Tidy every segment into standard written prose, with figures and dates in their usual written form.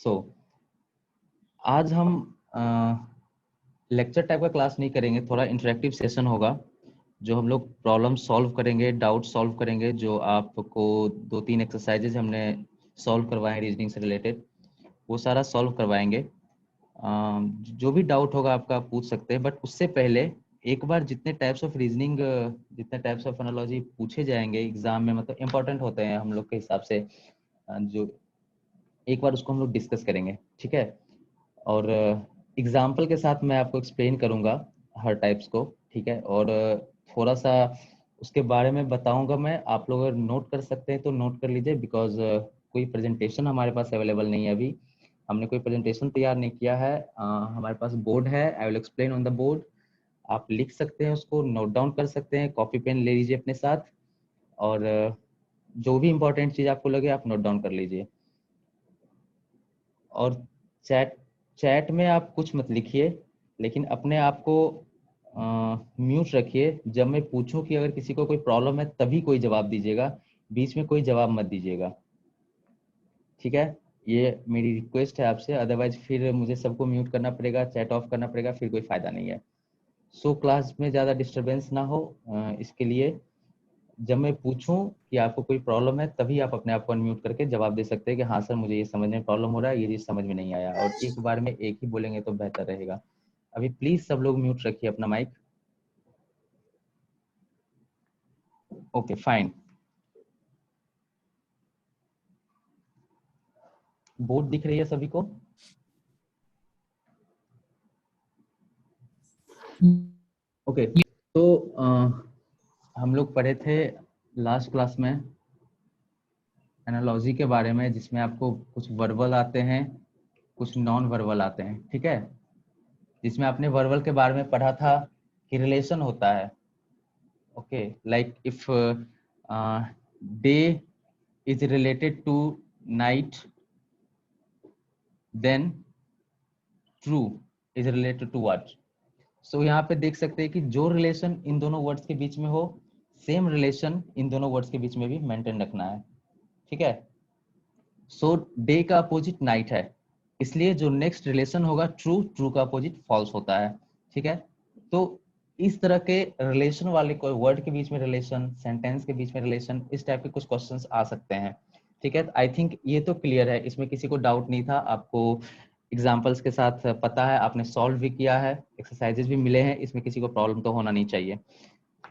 सो आज हम lecture type का क्लास नहीं करेंगे, थोड़ा इंटरेक्टिव सेशन होगा जो हम लोग प्रॉब्लम सॉल्व करेंगे, डाउट सॉल्व करेंगे। जो आपको 2-3 एक्सरसाइजेज हमने सॉल्व करवाए रीजनिंग से रिलेटेड, वो सारा सॉल्व करवाएंगे। जो भी डाउट होगा आपका पूछ सकते हैं, बट उससे पहले एक बार जितने टाइप्स ऑफ रीजनिंग, जितने टाइप्स ऑफ एनालॉजी पूछे जाएंगे एग्जाम में, मतलब इंपॉर्टेंट होते हैं हम लोग के हिसाब से, जो एक बार उसको हम लोग डिस्कस करेंगे, ठीक है। और एग्जाम्पल के साथ मैं आपको एक्सप्लेन करूंगा हर टाइप्स को, ठीक है। और थोड़ा सा उसके बारे में बताऊंगा मैं। आप लोग अगर नोट कर सकते हैं तो नोट कर लीजिए, बिकॉज कोई प्रेजेंटेशन हमारे पास अवेलेबल नहीं है अभी। हमने कोई प्रेजेंटेशन तैयार नहीं किया है। हमारे पास बोर्ड है, I will explain on the board. आप लिख सकते हैं, उसको नोट डाउन कर सकते हैं, कॉपी पेन ले लीजिए अपने साथ, और जो भी इंपॉर्टेंट चीज़ आपको लगे आप नोट डाउन कर लीजिए। और चैट चैट में आप कुछ मत लिखिए, लेकिन अपने आप को म्यूट रखिए। जब मैं पूछूं कि अगर किसी को कोई प्रॉब्लम है तभी कोई जवाब दीजिएगा, बीच में कोई जवाब मत दीजिएगा, ठीक है। ये मेरी रिक्वेस्ट है आपसे, अदरवाइज फिर मुझे सबको म्यूट करना पड़ेगा, चैट ऑफ करना पड़ेगा, फिर कोई फायदा नहीं है। सो क्लास में ज़्यादा डिस्टरबेंस ना हो, इसके लिए जब मैं पूछूं कि आपको कोई प्रॉब्लम है तभी आप अपने आप को अनम्यूट करके जवाब दे सकते हैं कि हाँ सर मुझे ये समझने में प्रॉब्लम हो रहा है, ये चीज़ समझ में नहीं आया। और एक बार में एक ही बोलेंगे तो बेहतर रहेगा। अभी प्लीज सब लोग म्यूट रखिए अपना माइक। Okay fine. बोर्ड दिख रही है सभी को? ओके तो हम लोग पढ़े थे लास्ट क्लास में एनालॉजी के बारे में, जिसमें आपको कुछ वर्बल आते हैं, कुछ नॉन वर्बल आते हैं, ठीक है। जिसमें आपने वर्बल के बारे में पढ़ा था कि रिलेशन होता है। Okay, like if day is related to night, then true is related to what. So यहाँ पे देख सकते हैं कि जो रिलेशन इन दोनों वर्ड्स के बीच में हो, सेम रिलेशन इन दोनों वर्ड्स के बीच में भी मेंटेन रखना है, ठीक है। सो डे का अपोजिट नाइट है, इसलिए जो नेक्स्ट रिलेशन होगा ट्रू, ट्रू का अपोजिट फॉल्स होता है, ठीक है। तो इस तरह के रिलेशन वाले कोई वर्ड के बीच में रिलेशन, सेंटेंस के बीच में रिलेशन, इस टाइप के कुछ क्वेश्चंस आ सकते हैं, ठीक है। आई थिंक ये तो क्लियर है, इसमें किसी को डाउट नहीं था। आपको एग्जाम्पल्स के साथ पता है, आपने सॉल्व भी किया है, एक्सरसाइजेज भी मिले हैं, इसमें किसी को प्रॉब्लम तो होना नहीं चाहिए।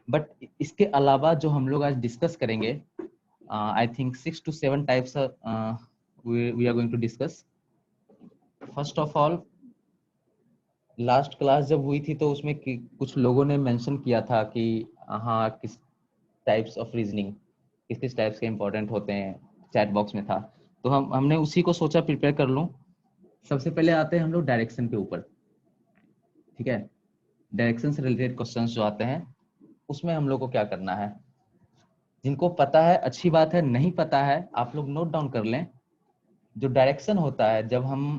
बट इसके अलावा जो हम लोग आज डिस्कस करेंगे, I think 6 to 7 types we are going to discuss. First of all, last class जब हुई थी तो उसमें कुछ लोगों ने मेंशन किया था कि हाँ किस टाइप्स ऑफ रीजनिंग, किस किस टाइप्स के इंपॉर्टेंट होते हैं, चैट बॉक्स में था। तो हमने उसी को सोचा प्रिपेयर कर लूँ। सबसे पहले आते हैं हम लोग डायरेक्शन के ऊपर, ठीक है। डायरेक्शन से रिलेटेड क्वेश्चंस जो आते हैं उसमें हम लोग को क्या करना है। जिनको पता है अच्छी बात है, नहीं पता है आप लोग नोट डाउन कर लें। जो डायरेक्शन होता है, जब हम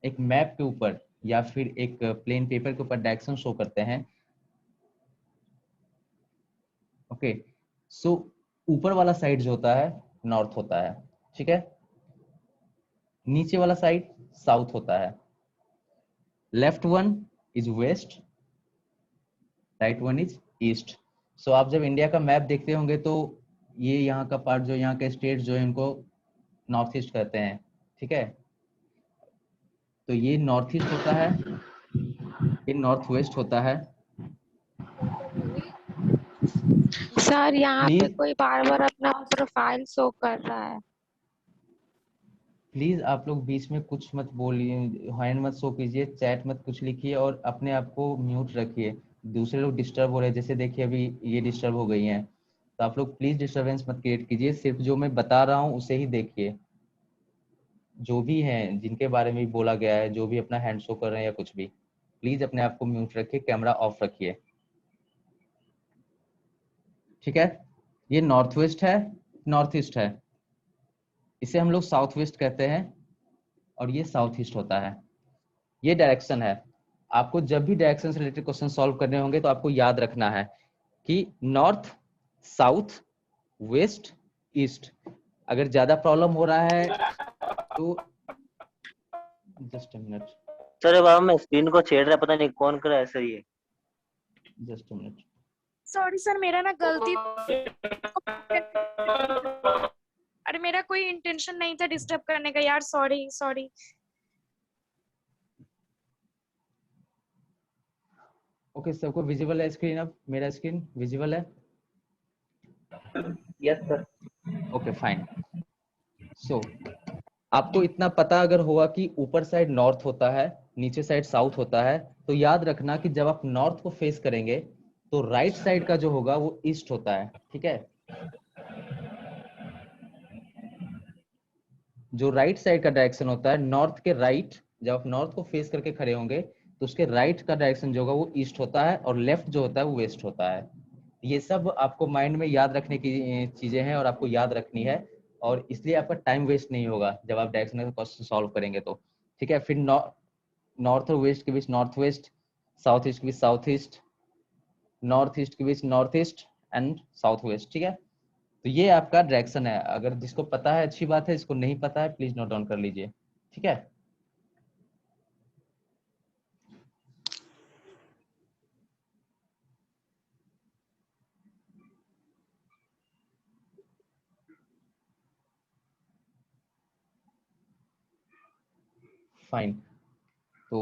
एक मैप के ऊपर या फिर एक प्लेन पेपर के ऊपर डायरेक्शन शो करते हैं, ओके, सो ऊपर वाला साइड जो होता है नॉर्थ होता है, ठीक है। नीचे वाला साइड साउथ होता है। Left one is west, right one is east. So आप जब इंडिया का मैप देखते होंगे तो ये यहाँ का पार्ट, जो यहाँ के स्टेट जो है इनको नॉर्थ ईस्ट कहते हैं, ठीक है। तो ये नॉर्थ ईस्ट होता है, ये नॉर्थ वेस्ट होता है। सर यहाँ पे प्लीज कोई बार बार अपना प्रोफाइल शो कर रहा है। प्लीज आप लोग बीच में कुछ मत बोलिए, हैंड मत शो कीजिए, चैट मत कुछ लिखिए, और अपने आप को म्यूट रखिए। दूसरे लोग डिस्टर्ब हो रहे हैं, जैसे देखिए अभी ये डिस्टर्ब हो गई हैं। तो आप लोग प्लीज डिस्टर्बेंस मत क्रिएट कीजिए, सिर्फ जो मैं बता रहा हूँ उसे ही देखिए। जो भी है जिनके बारे में भी बोला गया है, जो भी अपना हैंड शो कर रहे हैं या कुछ भी, प्लीज अपने आप को म्यूट रखिए, कैमरा ऑफ रखिए, ठीक है। ये नॉर्थ वेस्ट है, नॉर्थ ईस्ट है, इसे हम लोग साउथ वेस्ट कहते हैं, और ये साउथ ईस्ट होता है। ये डायरेक्शन है। आपको जब भी डायरेक्शन से रिलेटेड क्वेश्चन सॉल्व करने होंगे तो आपको याद रखना है कि नॉर्थ, साउथ, वेस्ट, ईस्ट। अगर ज्यादा प्रॉब्लम हो रहा है तो जस्ट अ मिनट, सर बाबा मैं स्क्रीन को छेड़ रहा, पता नहीं कौन कर रहा है सर ये। Just a minute. Sorry sir, मेरा ना गलती, अरे मेरा कोई इंटेंशन नहीं था डिस्टर्ब करने का यार, सॉरी सॉरी। ओके, सबको विजिबल है स्क्रीन? अब मेरा स्क्रीन विजिबल है? Yes sir. Okay fine. So आपको इतना पता अगर होगा कि ऊपर साइड नॉर्थ होता है, नीचे साइड साउथ होता है, तो याद रखना कि जब आप नॉर्थ को फेस करेंगे तो राइट साइड का जो होगा वो ईस्ट होता है। ठीक है, जो राइट साइड का डायरेक्शन होता है नॉर्थ के राइट, जब आप नॉर्थ को फेस करके खड़े होंगे तो उसके राइट का डायरेक्शन जो होगा वो ईस्ट होता है, और लेफ्ट जो होता है वो वेस्ट होता है। ये सब आपको माइंड में याद रखने की चीजें हैं और आपको याद रखनी है, और इसलिए आपका टाइम वेस्ट नहीं होगा जब आप डायरेक्शनल का क्वेश्चन सॉल्व करेंगे तो। ठीक है, फिर नॉर्थ और वेस्ट के बीच नॉर्थ वेस्ट, साउथ ईस्ट के बीच साउथ ईस्ट, नॉर्थ ईस्ट के बीच north east and south west. ठीक है, तो ये आपका डायरेक्शन है। अगर जिसको पता है अच्छी बात है, जिसको नहीं पता है प्लीज नोट डाउन कर लीजिए। ठीक है, फाइन। तो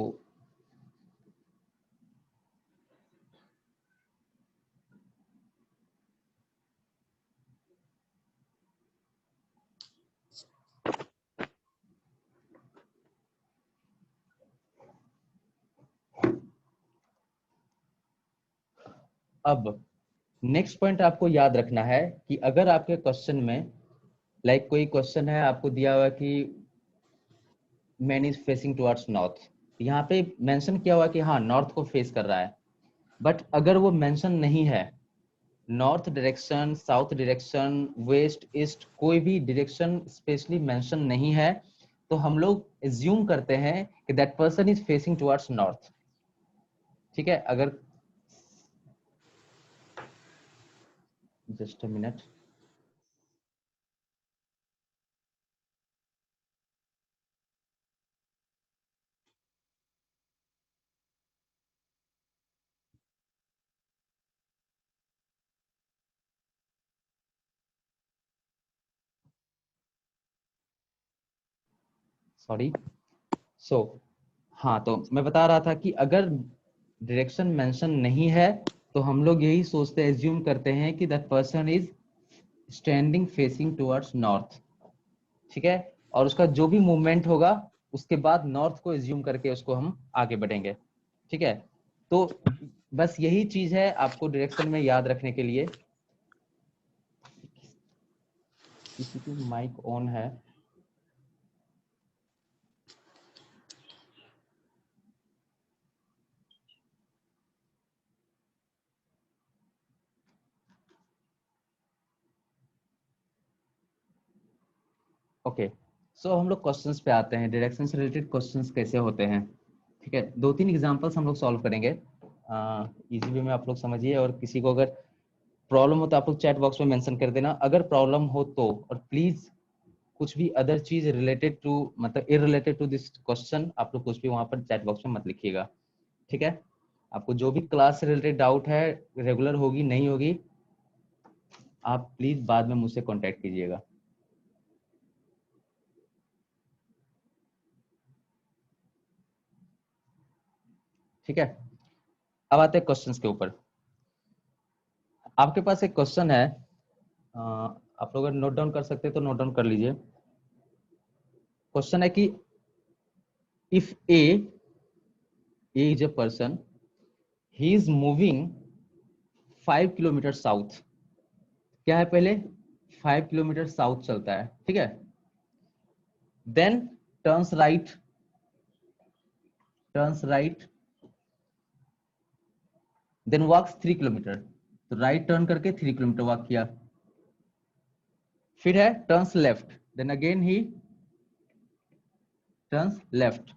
अब नेक्स्ट पॉइंट आपको याद रखना है कि अगर आपके क्वेश्चन में कोई क्वेश्चन है, आपको दिया हुआ कि man is facing towards north, यहाँ पे मेंशन किया हुआ कि हाँ नॉर्थ को फेस कर रहा है, बट अगर वो मेंशन नहीं है, north direction, south direction, west east कोई भी डायरेक्शन स्पेशली मेंशन नहीं है, तो हम लोग एज्यूम करते हैं कि that person is facing towards north. ठीक है, अगर जस्ट अ मिनट, सॉरी। सो हाँ, तो मैं बता रहा था कि अगर डायरेक्शन मेंशन नहीं है तो हम लोग यही सोचते हैं, एज्यूम करते हैं कि that person is standing facing towards north. ठीक है, और उसका जो भी मूवमेंट होगा उसके बाद नॉर्थ को एज्यूम करके उसको हम आगे बढ़ेंगे। ठीक है, तो बस यही चीज है आपको डायरेक्शन में याद रखने के लिए। किसी की माइक ऑन है? ओके, सो हम लोग क्वेश्चंस पे आते हैं। डायरेक्शन से रिलेटेड क्वेश्चंस कैसे होते हैं? ठीक है, दो तीन एग्जांपल्स हम लोग सॉल्व करेंगे इजी वे में, आप लोग समझिए। और किसी को अगर प्रॉब्लम हो तो आप लोग चैट बॉक्स में मेंशन कर देना अगर प्रॉब्लम हो तो। और प्लीज कुछ भी अदर चीज रिलेटेड टू, मतलब इररिलेटेड टू दिस क्वेश्चन, आप लोग कुछ भी वहां पर चैट बॉक्स में मत लिखिएगा। ठीक है, आपको जो भी क्लास से रिलेटेड डाउट है, रेगुलर होगी नहीं होगी, आप प्लीज बाद में मुझसे कांटेक्ट कीजिएगा। ठीक है, अब आते हैं क्वेश्चंस के ऊपर। आपके पास एक क्वेश्चन है, आप लोग अगर नोट डाउन कर सकते हैं तो नोट डाउन कर लीजिए। क्वेश्चन है कि if A is a person, he is moving 5 kilometre south. क्या है पहले? 5 किलोमीटर साउथ चलता है। ठीक है, then turns right, then walks 3 kilometre. तो राइट टर्न करके 3 किलोमीटर वॉक किया। फिर he turns left, then again he turns left,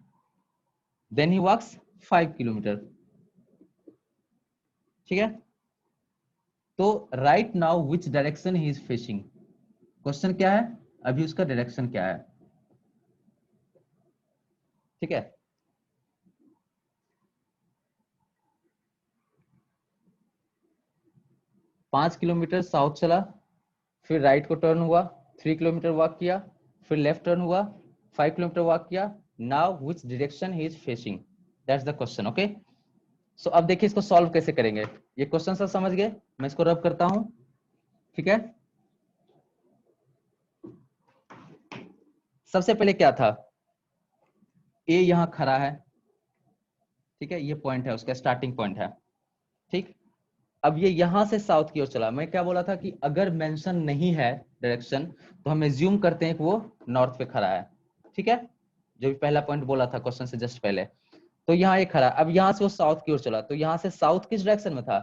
then he walks 5 kilometre. ठीक है, तो right now which direction he is facing. Question क्या है? अभी उसका डायरेक्शन क्या है? ठीक है। पांच किलोमीटर साउथ चला, फिर राइट को टर्न हुआ, 3 किलोमीटर वॉक किया, फिर लेफ्ट टर्न हुआ, 5 किलोमीटर वॉक किया। Now which direction he is facing, that's the question. Okay, so अब देखिए इसको सॉल्व कैसे करेंगे। ये क्वेश्चन सब समझ गए, मैं इसको रब करता हूं। ठीक है, सबसे पहले क्या था, ए यहां खड़ा है, ठीक है, ये पॉइंट है उसका, स्टार्टिंग पॉइंट है। ठीक, अब ये यहां से साउथ की ओर चला। मैं क्या बोला था कि अगर मेंशन नहीं है डायरेक्शन तो हम एज्यूम करते हैं कि वो नॉर्थ पे खड़ा है। ठीक है, जो भी पहला पॉइंट बोला था क्वेश्चन से जस्ट पहले। तो यहाँ ये खड़ा, अब यहाँ से वो साउथ की ओर चला, तो यहाँ से साउथ किस डायरेक्शन में था,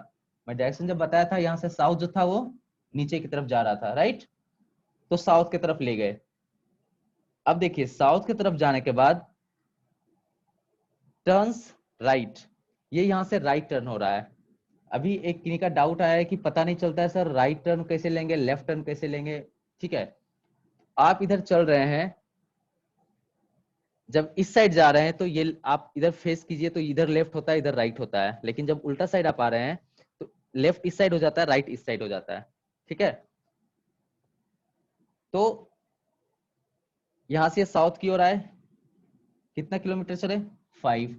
मैं डायरेक्शन जब बताया था, यहाँ से साउथ जो था वो नीचे की तरफ जा रहा था, राइट। तो साउथ की तरफ ले गए। अब देखिए साउथ की तरफ जाने के बाद टर्न्स राइट, ये यहाँ से राइट टर्न हो रहा है। अभी एक किसी का डाउट आया है कि पता नहीं चलता है सर राइट टर्न कैसे लेंगे, लेफ्ट टर्न कैसे लेंगे। ठीक है, आप इधर चल रहे हैं, जब इस साइड जा रहे हैं तो ये आप इधर फेस कीजिए तो इधर लेफ्ट होता है, इधर राइट होता है। लेकिन जब उल्टा साइड आप आ रहे हैं तो लेफ्ट इस साइड हो जाता है, राइट इस साइड हो जाता है। ठीक है, तो यहां से साउथ की ओर आए, कितना किलोमीटर चले, 5।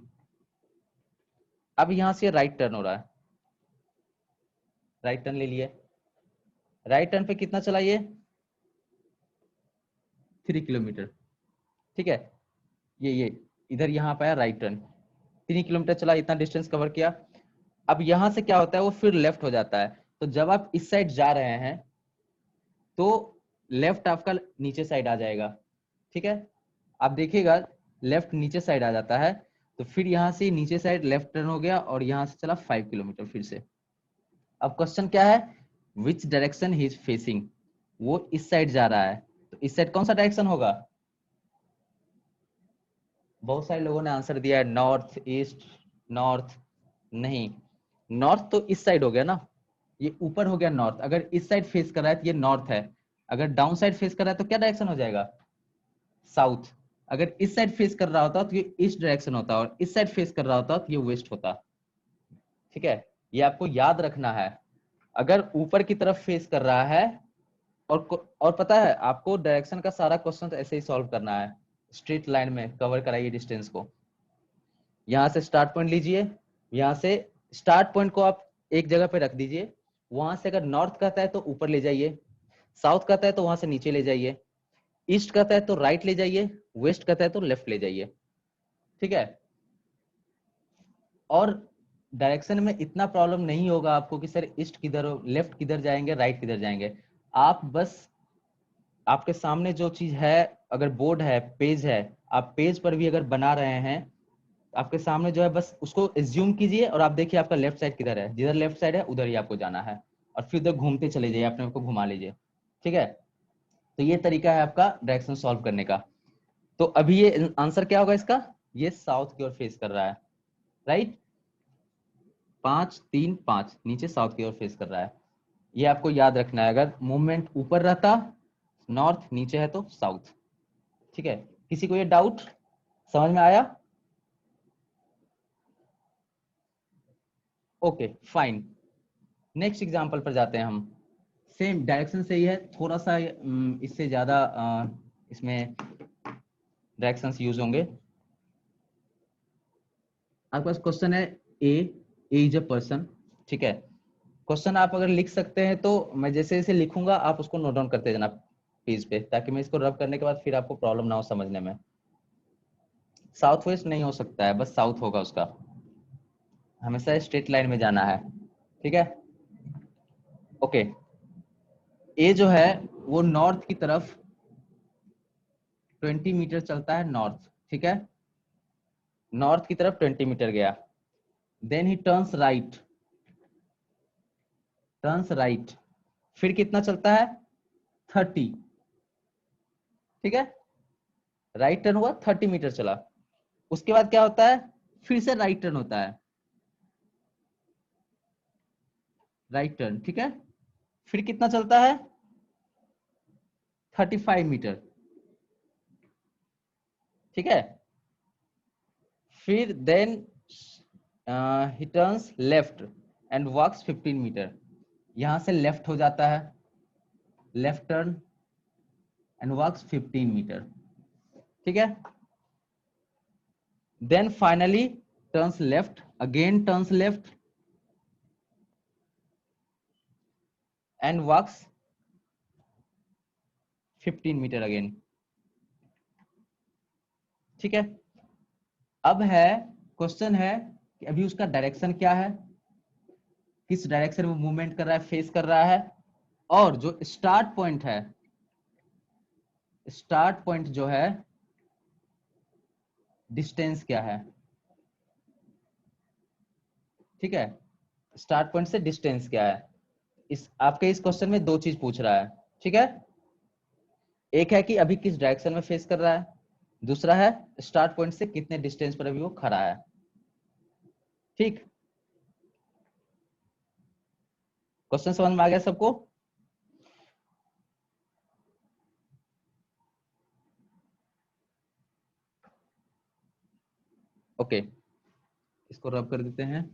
अब यहां से राइट टर्न हो रहा है, राइट टर्न ले लिए। राइट टर्न पे कितना चला ये, 3 किलोमीटर। ठीक है, ये इधर यहाँ पे आया राइट टर्न, 3 किलोमीटर चला, इतना डिस्टेंस कवर किया। अब यहां से क्या होता है, वो फिर लेफ्ट हो जाता है। तो जब आप इस साइड जा रहे हैं तो लेफ्ट आपका नीचे साइड आ जाएगा। ठीक है, आप देखिएगा लेफ्ट नीचे साइड आ जाता है। तो फिर यहां से नीचे साइड लेफ्ट टर्न हो गया और यहां से चला 5 किलोमीटर फिर से। अब क्वेश्चन क्या है, विच डायरेक्शन ही इज फेसिंग, वो इस साइड जा रहा है, तो इस साइड कौन सा डायरेक्शन होगा। बहुत सारे लोगों ने आंसर दिया है नॉर्थ ईस्ट, नॉर्थ नहीं, नॉर्थ तो इस साइड हो गया ना, ये ऊपर हो गया नॉर्थ। अगर इस साइड फेस कर रहा है तो ये नॉर्थ है, अगर डाउन साइड फेस कर रहा है तो क्या डायरेक्शन हो जाएगा, साउथ। अगर इस साइड फेस कर रहा होता तो ये ईस्ट डायरेक्शन होता, और इस साइड फेस कर रहा होता तो ये वेस्ट होता। ठीक है, ये आपको याद रखना है। अगर ऊपर की तरफ फेस कर रहा है, और पता है आपको डायरेक्शन का सारा क्वेश्चन ऐसे ही सॉल्व करना है, स्ट्रेट लाइन में कवर कराइए डिस्टेंस को। यहाँ से स्टार्ट पॉइंट लीजिए, यहाँ से स्टार्ट पॉइंट को आप एक जगह पे रख दीजिए। वहां से अगर नॉर्थ कहता है तो ऊपर ले जाइए, साउथ कहता है तो वहां से नीचे ले जाइए, ईस्ट कहता है तो राइट ले जाइए, वेस्ट कहता है तो लेफ्ट ले जाइए। ठीक है, और डायरेक्शन में इतना प्रॉब्लम नहीं होगा आपको कि सर ईस्ट किधर, लेफ्ट किधर जाएंगे, राइट किधर जाएंगे। आप बस आपके सामने जो चीज है, अगर बोर्ड है, पेज है, आप पेज पर भी अगर बना रहे हैं, आपके सामने जो है बस उसको एज्यूम कीजिए और आप देखिए आपका लेफ्ट साइड किधर है, जिधर लेफ्ट साइड है उधर ही आपको जाना है, और फिर उधर घूमते चले जाइए, अपने को घुमा लीजिए। ठीक है, तो ये तरीका है आपका डायरेक्शन सॉल्व करने का। तो अभी ये आंसर क्या होगा इसका, ये साउथ की ओर फेस कर रहा है, राइट। 5 3 5 नीचे साउथ की ओर फेस कर रहा है, ये आपको याद रखना है। अगर मूवमेंट ऊपर रहता नॉर्थ, नीचे है तो साउथ। ठीक है, किसी को ये डाउट समझ में आया, ओके फाइन। नेक्स्ट एग्जांपल पर जाते हैं हम। सेम डायरेक्शन से ही है, थोड़ा सा इससे ज्यादा इसमें डायरेक्शंस यूज होंगे। आपके पास क्वेश्चन है, ए इज अ पर्सन। ठीक है, क्वेश्चन आप अगर लिख सकते हैं तो मैं जैसे जैसे लिखूंगा आप उसको नोट डाउन करते जाना पेज पे, ताकि मैं इसको रब करने के बाद फिर आपको प्रॉब्लम ना हो समझने में। साउथ वेस्ट नहीं हो सकता है, बस साउथ होगा उसका, हमेशा स्ट्रेट लाइन में जाना है। ठीक है, ओके। ए जो है वो नॉर्थ की तरफ 20 मीटर चलता है नॉर्थ। ठीक है, नॉर्थ की तरफ 20 मीटर गया, then he turns right, turns right, फिर कितना चलता है, 30। ठीक है, राइट टर्न हुआ, 30 मीटर चला। उसके बाद क्या होता है, फिर से राइट टर्न होता है, राइट टर्न। ठीक है, फिर कितना चलता है, 35 मीटर। ठीक है, फिर then he turns left and walks 15 metre, यहां से लेफ्ट हो जाता है, left turn and walks 15 metre, ठीक है। Then finally turns left, again turns left and walks 15 metre again, ठीक है। अब है क्वेश्चन है कि अभी उसका डायरेक्शन क्या है, किस डायरेक्शन में मूवमेंट कर रहा है, फेस कर रहा है, और जो स्टार्ट पॉइंट है, स्टार्ट पॉइंट जो है डिस्टेंस क्या है, ठीक है। स्टार्ट पॉइंट से डिस्टेंस क्या है, इस आपके इस क्वेश्चन में दो चीज पूछ रहा है, ठीक है। एक है कि अभी किस डायरेक्शन में फेस कर रहा है, दूसरा है स्टार्ट पॉइंट से कितने डिस्टेंस पर अभी वो खड़ा है, ठीक। क्वेश्चन समझ में आ गया सबको? ओके, इसको रब कर देते हैं।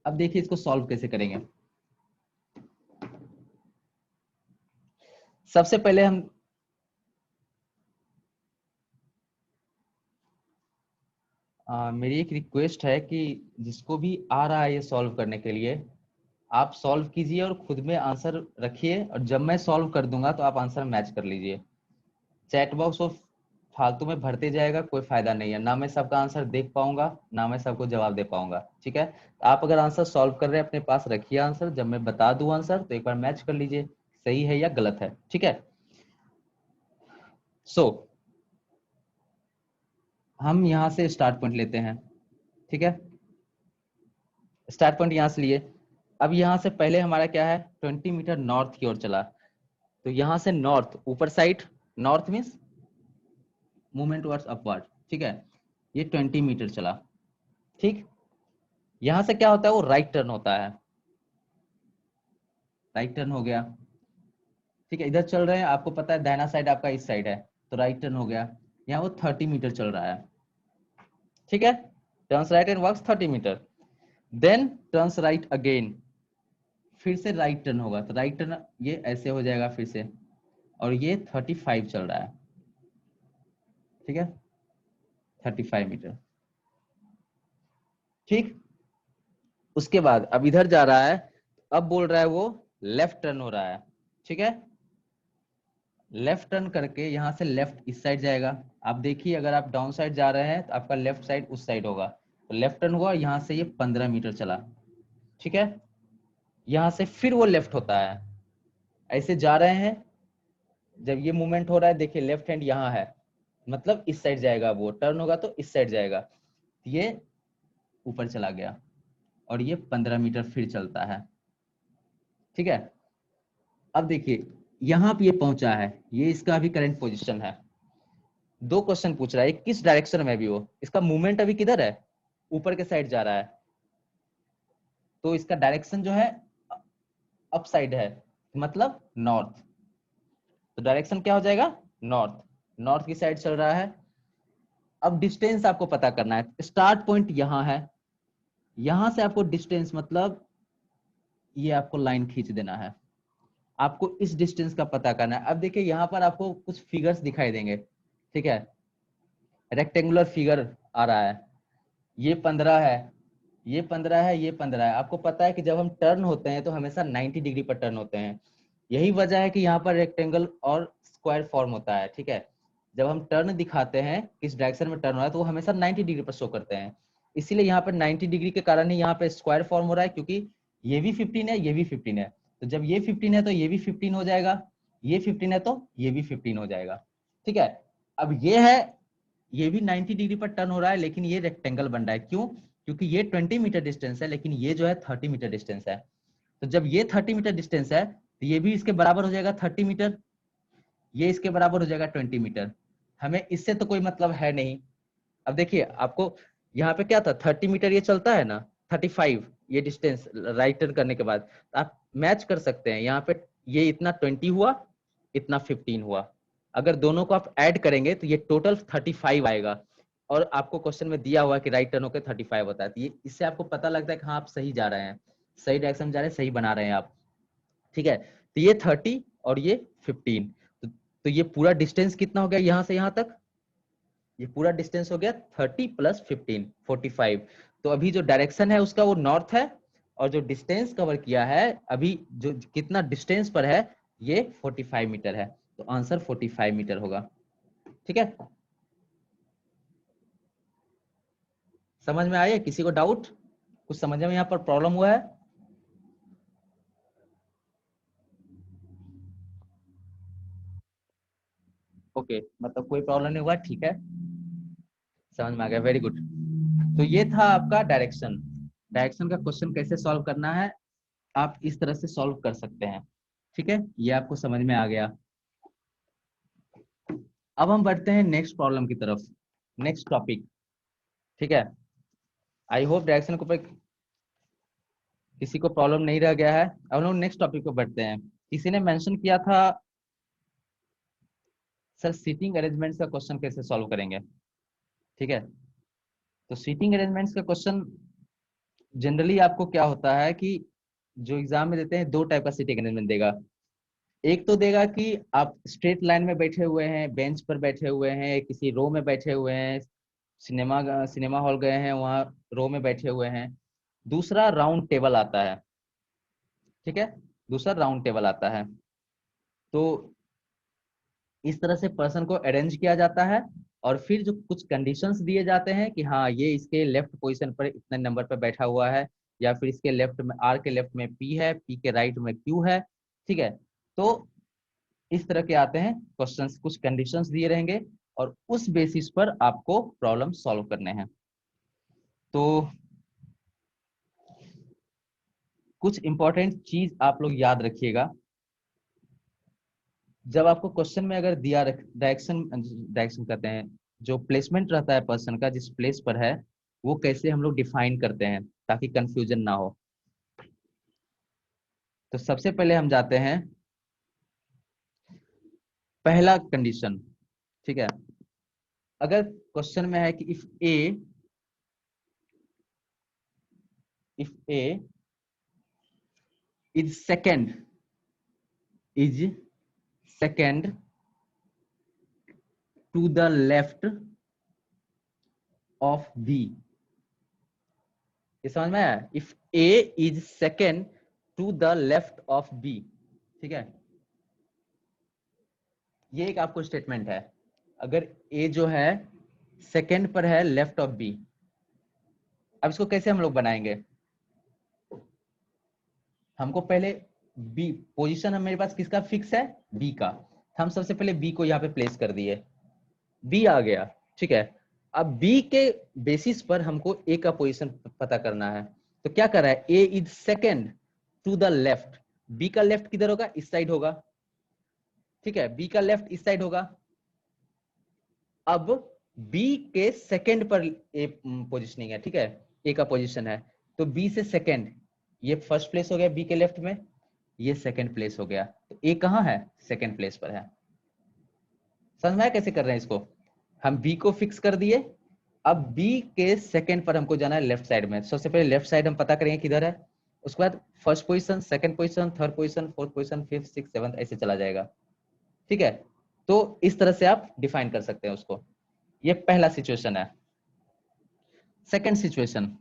अब देखिए इसको सॉल्व कैसे करेंगे। सबसे पहले हम मेरी एक रिक्वेस्ट है कि जिसको भी आ रहा है ये सॉल्व करने के लिए, आप सॉल्व कीजिए और खुद में आंसर रखिए, और जब मैं सॉल्व कर दूंगा तो आप आंसर मैच कर लीजिए। चैट बॉक्स और फालतू में भरते जाएगा, कोई फायदा नहीं है, ना मैं सबका आंसर देख पाऊंगा, ना मैं सबको जवाब दे पाऊंगा, ठीक है। आप अगर आंसर सॉल्व कर रहे हैं अपने पास रखिए आंसर, जब मैं बता दूं आंसर तो एक बार मैच कर लीजिए सही है या गलत है, ठीक है। सो हम यहां से स्टार्ट पॉइंट लेते हैं, ठीक है। स्टार्ट पॉइंट यहां से लिए, अब यहां से पहले हमारा क्या है, 20 मीटर नॉर्थ की ओर चला, तो यहां से नॉर्थ ऊपर side, north means movement towards upward, ठीक है। ये 20 मीटर चला, ठीक। यहां से क्या होता है, वो राइट टर्न होता है, राइट टर्न हो गया, ठीक है। इधर चल रहे हैं, आपको पता है दाहिना साइड आपका इस साइड है, तो राइट टर्न हो गया। यहाँ वो 30 मीटर चल रहा है, ठीक है। Turns right and walks 30 metre, then turns right again, फिर से राइट टर्न होगा, तो राइट टर्न ये ऐसे हो जाएगा फिर से, और ये 35 चल रहा है, ठीक है, 35 मीटर, ठीक। उसके बाद अब इधर जा रहा है, अब बोल रहा है वो लेफ्ट टर्न हो रहा है, ठीक है। लेफ्ट टर्न करके यहां से लेफ्ट इस साइड जाएगा, आप देखिए अगर आप डाउन साइड जा रहे हैं तो आपका लेफ्ट साइड उस साइड होगा, तो लेफ्ट टर्न हुआ, यहां से ये 15 मीटर चला, ठीक है। यहां से फिर वो लेफ्ट होता है, ऐसे जा रहे हैं, जब ये मूवमेंट हो रहा है देखिए लेफ्ट हैंड यहाँ है, मतलब इस साइड जाएगा, वो टर्न होगा तो इस साइड जाएगा, ये ऊपर चला गया, और ये 15 मीटर फिर चलता है, ठीक है। अब देखिए यहाँ पे ये पहुंचा है, ये इसका अभी करंट पोजीशन है। दो क्वेश्चन पूछ रहा है, किस डायरेक्शन में भी वो, इसका मूवमेंट अभी किधर है, ऊपर के साइड जा रहा है, तो इसका डायरेक्शन जो है अप साइड है, मतलब नॉर्थ, तो डायरेक्शन क्या हो जाएगा, नॉर्थ, नॉर्थ की साइड चल रहा है। अब डिस्टेंस आपको पता करना है, स्टार्ट पॉइंट यहाँ है, यहां से आपको डिस्टेंस मतलब ये आपको लाइन खींच देना है, आपको इस डिस्टेंस का पता करना है। अब देखिए यहाँ पर आपको कुछ फिगर्स दिखाई देंगे, ठीक है, रेक्टेंगुलर फिगर आ रहा है, ये 15 है, ये 15 है, ये 15 है। आपको पता है कि जब हम टर्न होते हैं तो हमेशा 90 डिग्री पर टर्न होते हैं, यही वजह है कि यहाँ पर रेक्टेंगल और स्क्वायर फॉर्म होता है, ठीक है। जब हम टर्न दिखाते हैं किस डायरेक्शन में टर्न हो रहा है तो वो हमेशा 90 डिग्री पर शो करते हैं, इसीलिए यहाँ पर 90 डिग्री के कारण ही यहाँ पे स्क्वायर फॉर्म हो रहा है, क्योंकि ये भी 15 है, ये भी 15 है, तो जब ये 15 है तो ये भी 15 हो जाएगा, ये 15 है तो ये भी 15 हो जाएगा, ठीक है। अब ये है, ये भी 90 डिग्री पर टर्न हो रहा है, लेकिन ये रेक्टेंगल बन रहा है, क्यों, क्योंकि ये 20 मीटर डिस्टेंस है, लेकिन ये जो है 30 मीटर डिस्टेंस है, तो जब ये 30 मीटर डिस्टेंस है तो ये भी इसके बराबर हो जाएगा 30 मीटर, ये इसके बराबर हो जाएगा 20 मीटर, हमें इससे तो कोई मतलब है नहीं। अब देखिए आपको यहाँ पे क्या था, 30 मीटर ये चलता है ना, 35 ये डिस्टेंस राइट टर्न करने के बाद, तो आप मैच कर सकते हैं, यहाँ पे ये इतना 20 हुआ, इतना 15 हुआ, अगर दोनों को आप ऐड करेंगे तो ये टोटल 35 आएगा, और आपको क्वेश्चन में दिया हुआ है कि राइट टर्न होकर 35 होता है। तो ये इससे आपको पता लगता है कि हाँ आप सही जा रहे हैं, सही डायरेक्शन जा रहे हैं, सही बना रहे हैं आप। ठीक है, तो ये 30 और ये 15, तो ये पूरा डिस्टेंस कितना हो गया यहाँ से यहाँ तक? ये पूरा डिस्टेंस हो गया 30 + 15 45। तो अभी जो डायरेक्शन है उसका वो नॉर्थ है, और जो डिस्टेंस कवर किया है अभी, जो कितना डिस्टेंस पर है, ये 45 मीटर है। तो आंसर 45 मीटर होगा। ठीक है, समझ में आया? किसी को डाउट? कुछ समझ में यहाँ पर प्रॉब्लम हुआ है? ओके, मतलब कोई प्रॉब्लम नहीं हुआ, ठीक है, समझ में आ गया, वेरी गुड। तो ये था आपका डायरेक्शन। डायरेक्शन का क्वेश्चन कैसे सॉल्व करना है, आप इस तरह से सॉल्व कर सकते हैं। ठीक है, ये आपको समझ में आ गया। अब हम बढ़ते हैं नेक्स्ट प्रॉब्लम की तरफ, नेक्स्ट टॉपिक। ठीक है, आई होप डायरेक्शन के ऊपर किसी को प्रॉब्लम नहीं रह गया है। अब हम लोग नेक्स्ट टॉपिक पे बढ़ते हैं। किसी ने मेंशन किया था सर सीटिंग अरेंजमेंट्स का क्वेश्चन कैसे सॉल्व करेंगे। ठीक है, तो सीटिंग अरेंजमेंट्स का क्वेश्चन जनरली आपको क्या होता है कि जो एग्जाम में देते हैं, दो टाइप का सीटिंग अरेंजमेंट देगा। एक तो देगा कि आप स्ट्रेट लाइन में बैठे हुए हैं, बेंच पर बैठे हुए हैं, किसी रो में बैठे हुए हैं, सिनेमा हॉल गए हैं, वहां रो में बैठे हुए हैं। दूसरा राउंड टेबल आता है। ठीक है, दूसरा राउंड टेबल आता है। तो इस तरह से पर्सन को अरेंज किया जाता है, और फिर जो कुछ कंडीशंस दिए जाते हैं कि हाँ ये इसके लेफ्ट पोजीशन पर इतने नंबर पर बैठा हुआ है, या फिर इसके लेफ्ट में आर के लेफ्ट में पी है, पी के राइट में क्यू है। ठीक है, तो इस तरह के आते हैं क्वेश्चंस, कुछ कंडीशंस दिए रहेंगे, और उस बेसिस पर आपको प्रॉब्लम सॉल्व करने हैं। तो कुछ इंपॉर्टेंट चीज आप लोग याद रखिएगा। जब आपको क्वेश्चन में अगर दिया डायरेक्शन डायरेक्शन कहते हैं, जो प्लेसमेंट रहता है पर्सन का जिस प्लेस पर है, वो कैसे हम लोग डिफाइन करते हैं ताकि कंफ्यूजन ना हो। तो सबसे पहले हम जाते हैं पहला कंडीशन। ठीक है, अगर क्वेश्चन में है कि if A is second to the left of B, ये समझ में आया? If A is second to the left of B। ठीक है, ये एक आपको स्टेटमेंट है। अगर A जो है सेकेंड पर है लेफ्ट ऑफ B, अब इसको कैसे हम लोग बनाएंगे? हमको पहले B पोजीशन मेरे पास किसका फिक्स है? B का। हम सबसे पहले B को यहाँ पे प्लेस कर दिए, B आ गया। ठीक है, अब B के बेसिस पर हमको A का पोजीशन पता करना है। तो क्या कर रहा है? A is second to the left. B का लेफ्ट किधर होगा? इस साइड होगा। ठीक है, B का लेफ्ट इस साइड होगा। अब B के सेकेंड पर A पोजिशनिंग है। ठीक है, A का पोजीशन है, तो B से सेकेंड, ये फर्स्ट प्लेस हो गया B के लेफ्ट में, ये सेकेंड प्लेस हो गया। तो A कहाँ है? सेकेंड प्लेस पर है। समझ में आया कैसे कर रहे हैं इसको? हम B को फिक्स कर दिए, अब B के सेकंड पर हमको जाना है लेफ्ट साइड में। सबसे पहले लेफ्ट साइड हम पता करेंगे किधर है, उसके बाद first position, second position, third position, fourth position, fifth, six, seventh, ऐसे चला जाएगा। ठीक है, तो इस तरह से आप डिफाइन कर सकते हैं उसको। ये पहला सिचुएशन है। Second situation,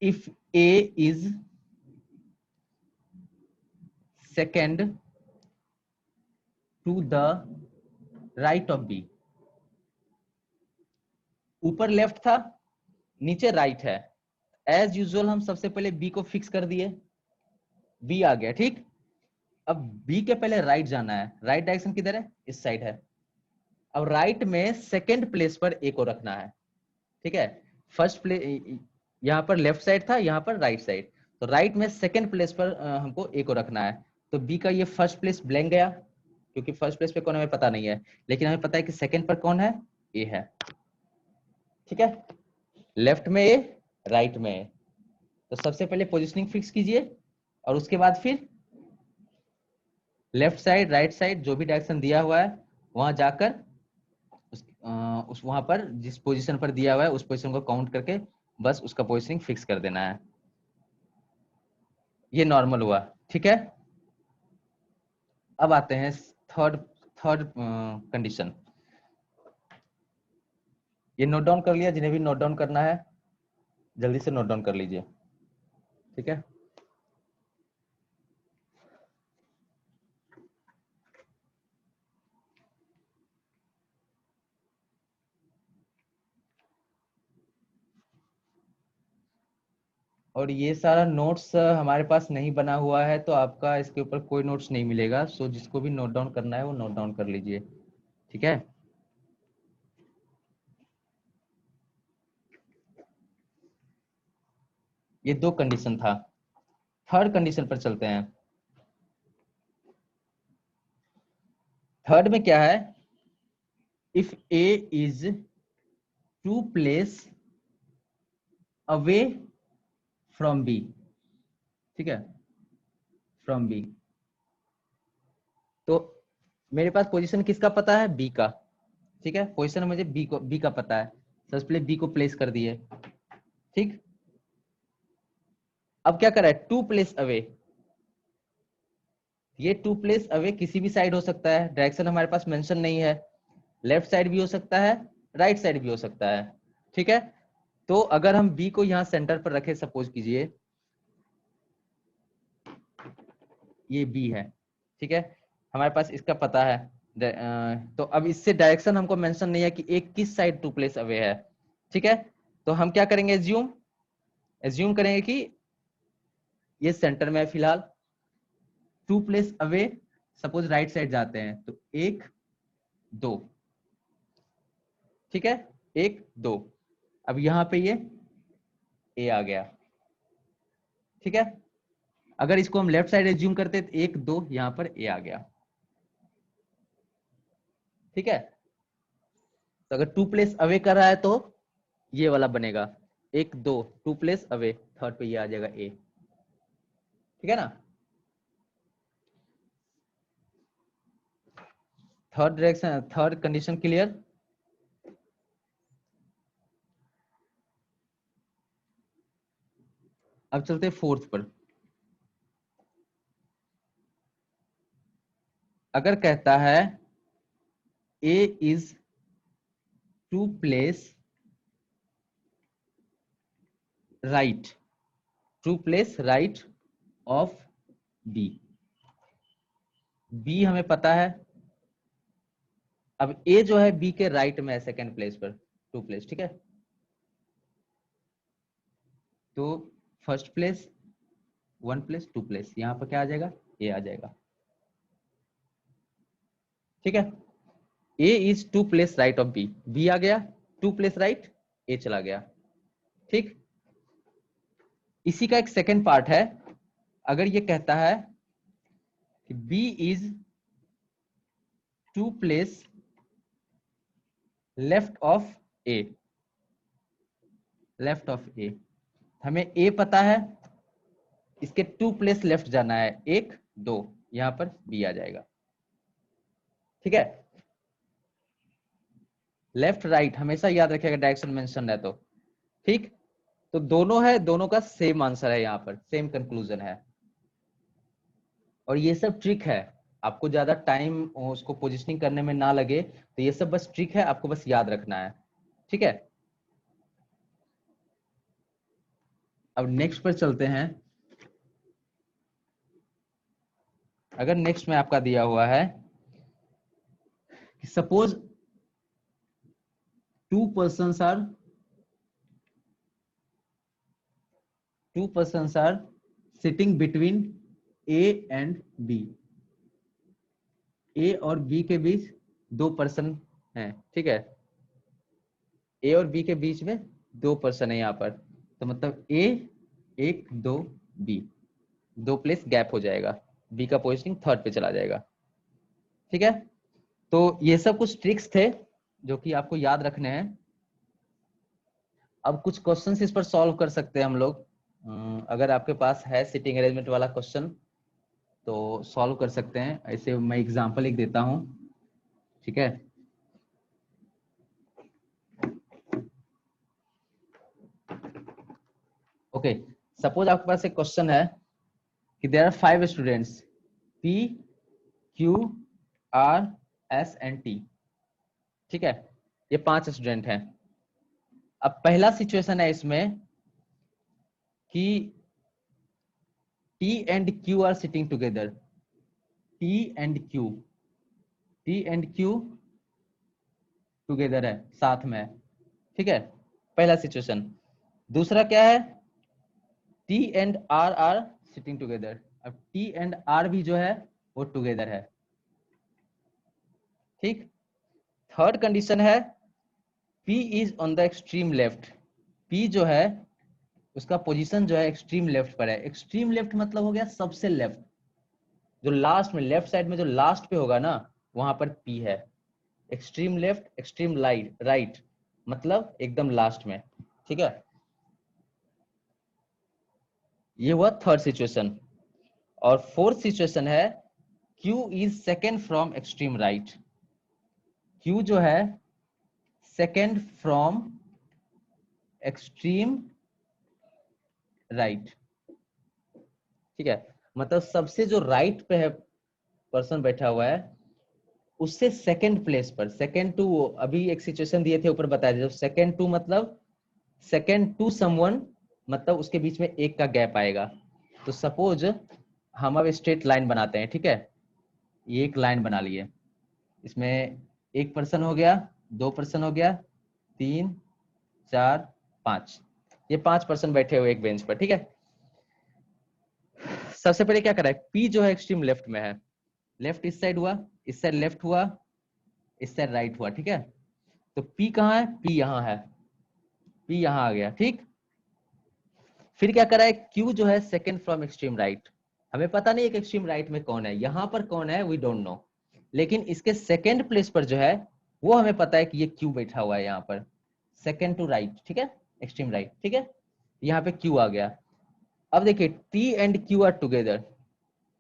if A is second to the right of B। ऊपर लेफ्ट था, नीचे राइट है। एज यूजुअल हम सबसे पहले B को फिक्स कर दिए, B आ गया। ठीक, अब B के पहले राइट जाना है। राइट डायरेक्शन किधर है? इस साइड है। अब राइट में सेकंड प्लेस पर A को रखना है। ठीक है, फर्स्ट प्लेस यहाँ पर लेफ्ट साइड था, यहाँ पर राइट साइड, तो राइट में सेकंड प्लेस पर हमको A को रखना है। तो B का ये फर्स्ट प्लेस ब्लैंक गया, क्योंकि फर्स्ट प्लेस पे कौन है हमें पता नहीं है, लेकिन हमें पता है कि सेकंड पर कौन है? A है। ठीक है, लेफ्ट में A, राइट में A। तो सबसे पहले पोजिशनिंग फिक्स कीजिए, और उसके बाद फिर लेफ्ट साइड राइट साइड जो भी डायरेक्शन दिया हुआ है वहां जाकर उस वहां पर जिस पोजीशन पर दिया हुआ है उस पोजीशन को काउंट करके बस उसका पोजीशनिंग फिक्स कर देना है। ये नॉर्मल हुआ, ठीक है। अब आते हैं थर्ड थर्ड कंडीशन। ये नोट डाउन कर लिया, जिन्हें भी नोट डाउन करना है जल्दी से नोट डाउन कर लीजिए, ठीक है। और ये सारा नोट्स हमारे पास नहीं बना हुआ है तो आपका इसके ऊपर कोई नोट्स नहीं मिलेगा। सो जिसको भी नोट डाउन करना है वो नोट डाउन कर लीजिए, ठीक है। ये दो कंडीशन था। थर्ड कंडीशन पर चलते हैं। थर्ड में क्या है, if A is 2 place away from B, ठीक है, फ्रॉम बी। तो मेरे पास पोजीशन किसका पता है, बी का, ठीक है। पोजीशन मुझे बी का पता है, सबसे पहले बी को प्लेस कर दिए, ठीक। अब क्या कर रहा है, 2 प्लेस अवे। ये 2 प्लेस अवे किसी भी साइड हो सकता है, डायरेक्शन हमारे पास मेंशन नहीं है। लेफ्ट साइड भी हो सकता है, राइट साइड भी हो सकता है, ठीक है। तो अगर हम बी को यहां सेंटर पर रखे, सपोज कीजिए ये बी है, ठीक है, हमारे पास इसका पता है। तो अब इससे डायरेक्शन हमको मेंशन नहीं है कि एक किस साइड 2 प्लेस अवे है, ठीक है। तो हम क्या करेंगे, एज्यूम करेंगे कि ये सेंटर में है फिलहाल। 2 place away suppose right side जाते हैं तो 1 2, ठीक है, 1 2। अब यहां पे ये ए आ गया, ठीक है। अगर इसको हम लेफ्ट साइड एज्यूम करते तो 1 2 यहां पर ए आ गया, ठीक है। तो अगर 2 प्लेस अवे कर रहा है तो ये वाला बनेगा 1 2, 2 प्लेस अवे, थर्ड पे ये आ जाएगा ए, ठीक है ना। Third direction, third condition clear. अब चलते फोर्थ पर। अगर कहता है A is 2 place right, 2 place right of B. B हमें पता है, अब ए जो है बी के राइट में है, सेकेंड प्लेस पर 2 प्लेस, ठीक है। तो फर्स्ट प्लेस 1 प्लेस 2 प्लेस, यहां पर क्या आ जाएगा, ए आ जाएगा, ठीक है। A is 2 place right of B, B आ गया, 2 प्लेस राइट, ए चला गया, ठीक। इसी का एक सेकेंड पार्ट है। अगर ये कहता है कि B is 2 place left of A, left of A, हमें ए पता है, इसके 2 प्लेस लेफ्ट जाना है, 1 2, यहां पर बी आ जाएगा, ठीक है। लेफ्ट राइट हमेशा याद रखिएगा, डायरेक्शन मेंशन है तो, ठीक। तो दोनों है, दोनों का सेम आंसर है, यहाँ पर सेम कंक्लूजन है। और ये सब ट्रिक है, आपको ज्यादा टाइम उसको पोजिशनिंग करने में ना लगे, तो ये सब बस ट्रिक है, आपको बस याद रखना है, ठीक है। अब नेक्स्ट पर चलते हैं। अगर नेक्स्ट में आपका दिया हुआ है कि suppose 2 persons are sitting between A and B, ए और बी के बीच 2 पर्सन हैं, ठीक है। ए और बी के बीच में 2 पर्सन है यहाँ पर, तो मतलब ए 1 2 बी, 2 प्लेस गैप हो जाएगा, बी का पोजिशनिंग थर्ड पे चला जाएगा, ठीक है। तो ये सब कुछ ट्रिक्स थे जो कि आपको याद रखने हैं। अब कुछ क्वेश्चंस इस पर सॉल्व कर सकते हैं हम लोग। अगर आपके पास है सिटिंग अरेंजमेंट वाला क्वेश्चन तो सॉल्व कर सकते हैं। ऐसे मैं एग्जांपल एक देता हूं, ठीक है। ओके, सपोज आपके पास एक क्वेश्चन है कि there are 5 students P Q R S and T, ठीक है। ये 5 स्टूडेंट हैं। अब पहला सिचुएशन है इसमें कि T and Q are sitting together, T and Q together है, साथ में है, ठीक है। पहला सिचुएशन। दूसरा क्या है, T and R are sitting together. अब T एंड R भी जो है वो टुगेदर है, ठीक। थर्ड कंडीशन है P is on the extreme left. P जो है उसका पोजीशन जो है एक्सट्रीम लेफ्ट पर है। एक्सट्रीम लेफ्ट मतलब हो गया सबसे लेफ्ट, जो लास्ट में, लेफ्ट साइड में जो लास्ट पे होगा ना, वहां पर P है। एक्सट्रीम लेफ्ट, एक्सट्रीम राइट मतलब एकदम लास्ट में, ठीक है। ये हुआ थर्ड सिचुएशन। और फोर्थ सिचुएशन है Q is second from extreme right. Q जो है सेकेंड फ्रॉम एक्सट्रीम राइट, ठीक है। मतलब सबसे जो राइट पे है पर्सन बैठा हुआ है, उससे सेकेंड प्लेस पर, सेकेंड टू, अभी एक सिचुएशन दिए थे ऊपर बताया था, सेकेंड टू मतलब सेकेंड टू समवन, मतलब उसके बीच में एक का गैप आएगा। तो सपोज हम अब स्ट्रेट लाइन बनाते हैं, ठीक है। ये एक लाइन बना लिए, इसमें एक पर्सन हो गया, 2 पर्सन हो गया, 3 4 5, ये 5 पर्सन बैठे हुए एक बेंच पर, ठीक है। सबसे पहले क्या करा है, P जो है एक्सट्रीम लेफ्ट में है। लेफ्ट इस साइड हुआ, इस साइड लेफ्ट हुआ, इस साइड राइट हुआ, ठीक है। तो P कहाँ है, P यहाँ है, P यहाँ आ गया, ठीक। फिर क्या करा है, Q जो है सेकेंड फ्रॉम एक्सट्रीम राइट। हमें पता नहीं है कि एक्सट्रीम राइट में कौन है, यहां पर कौन है वी डोंट नो, लेकिन इसके सेकेंड प्लेस पर जो है वो हमें पता है कि ये Q बैठा हुआ है यहाँ पर, सेकेंड टू राइट, ठीक है, एक्सट्रीम राइट, ठीक है। यहाँ पे Q आ गया। अब देखिए T and Q are together,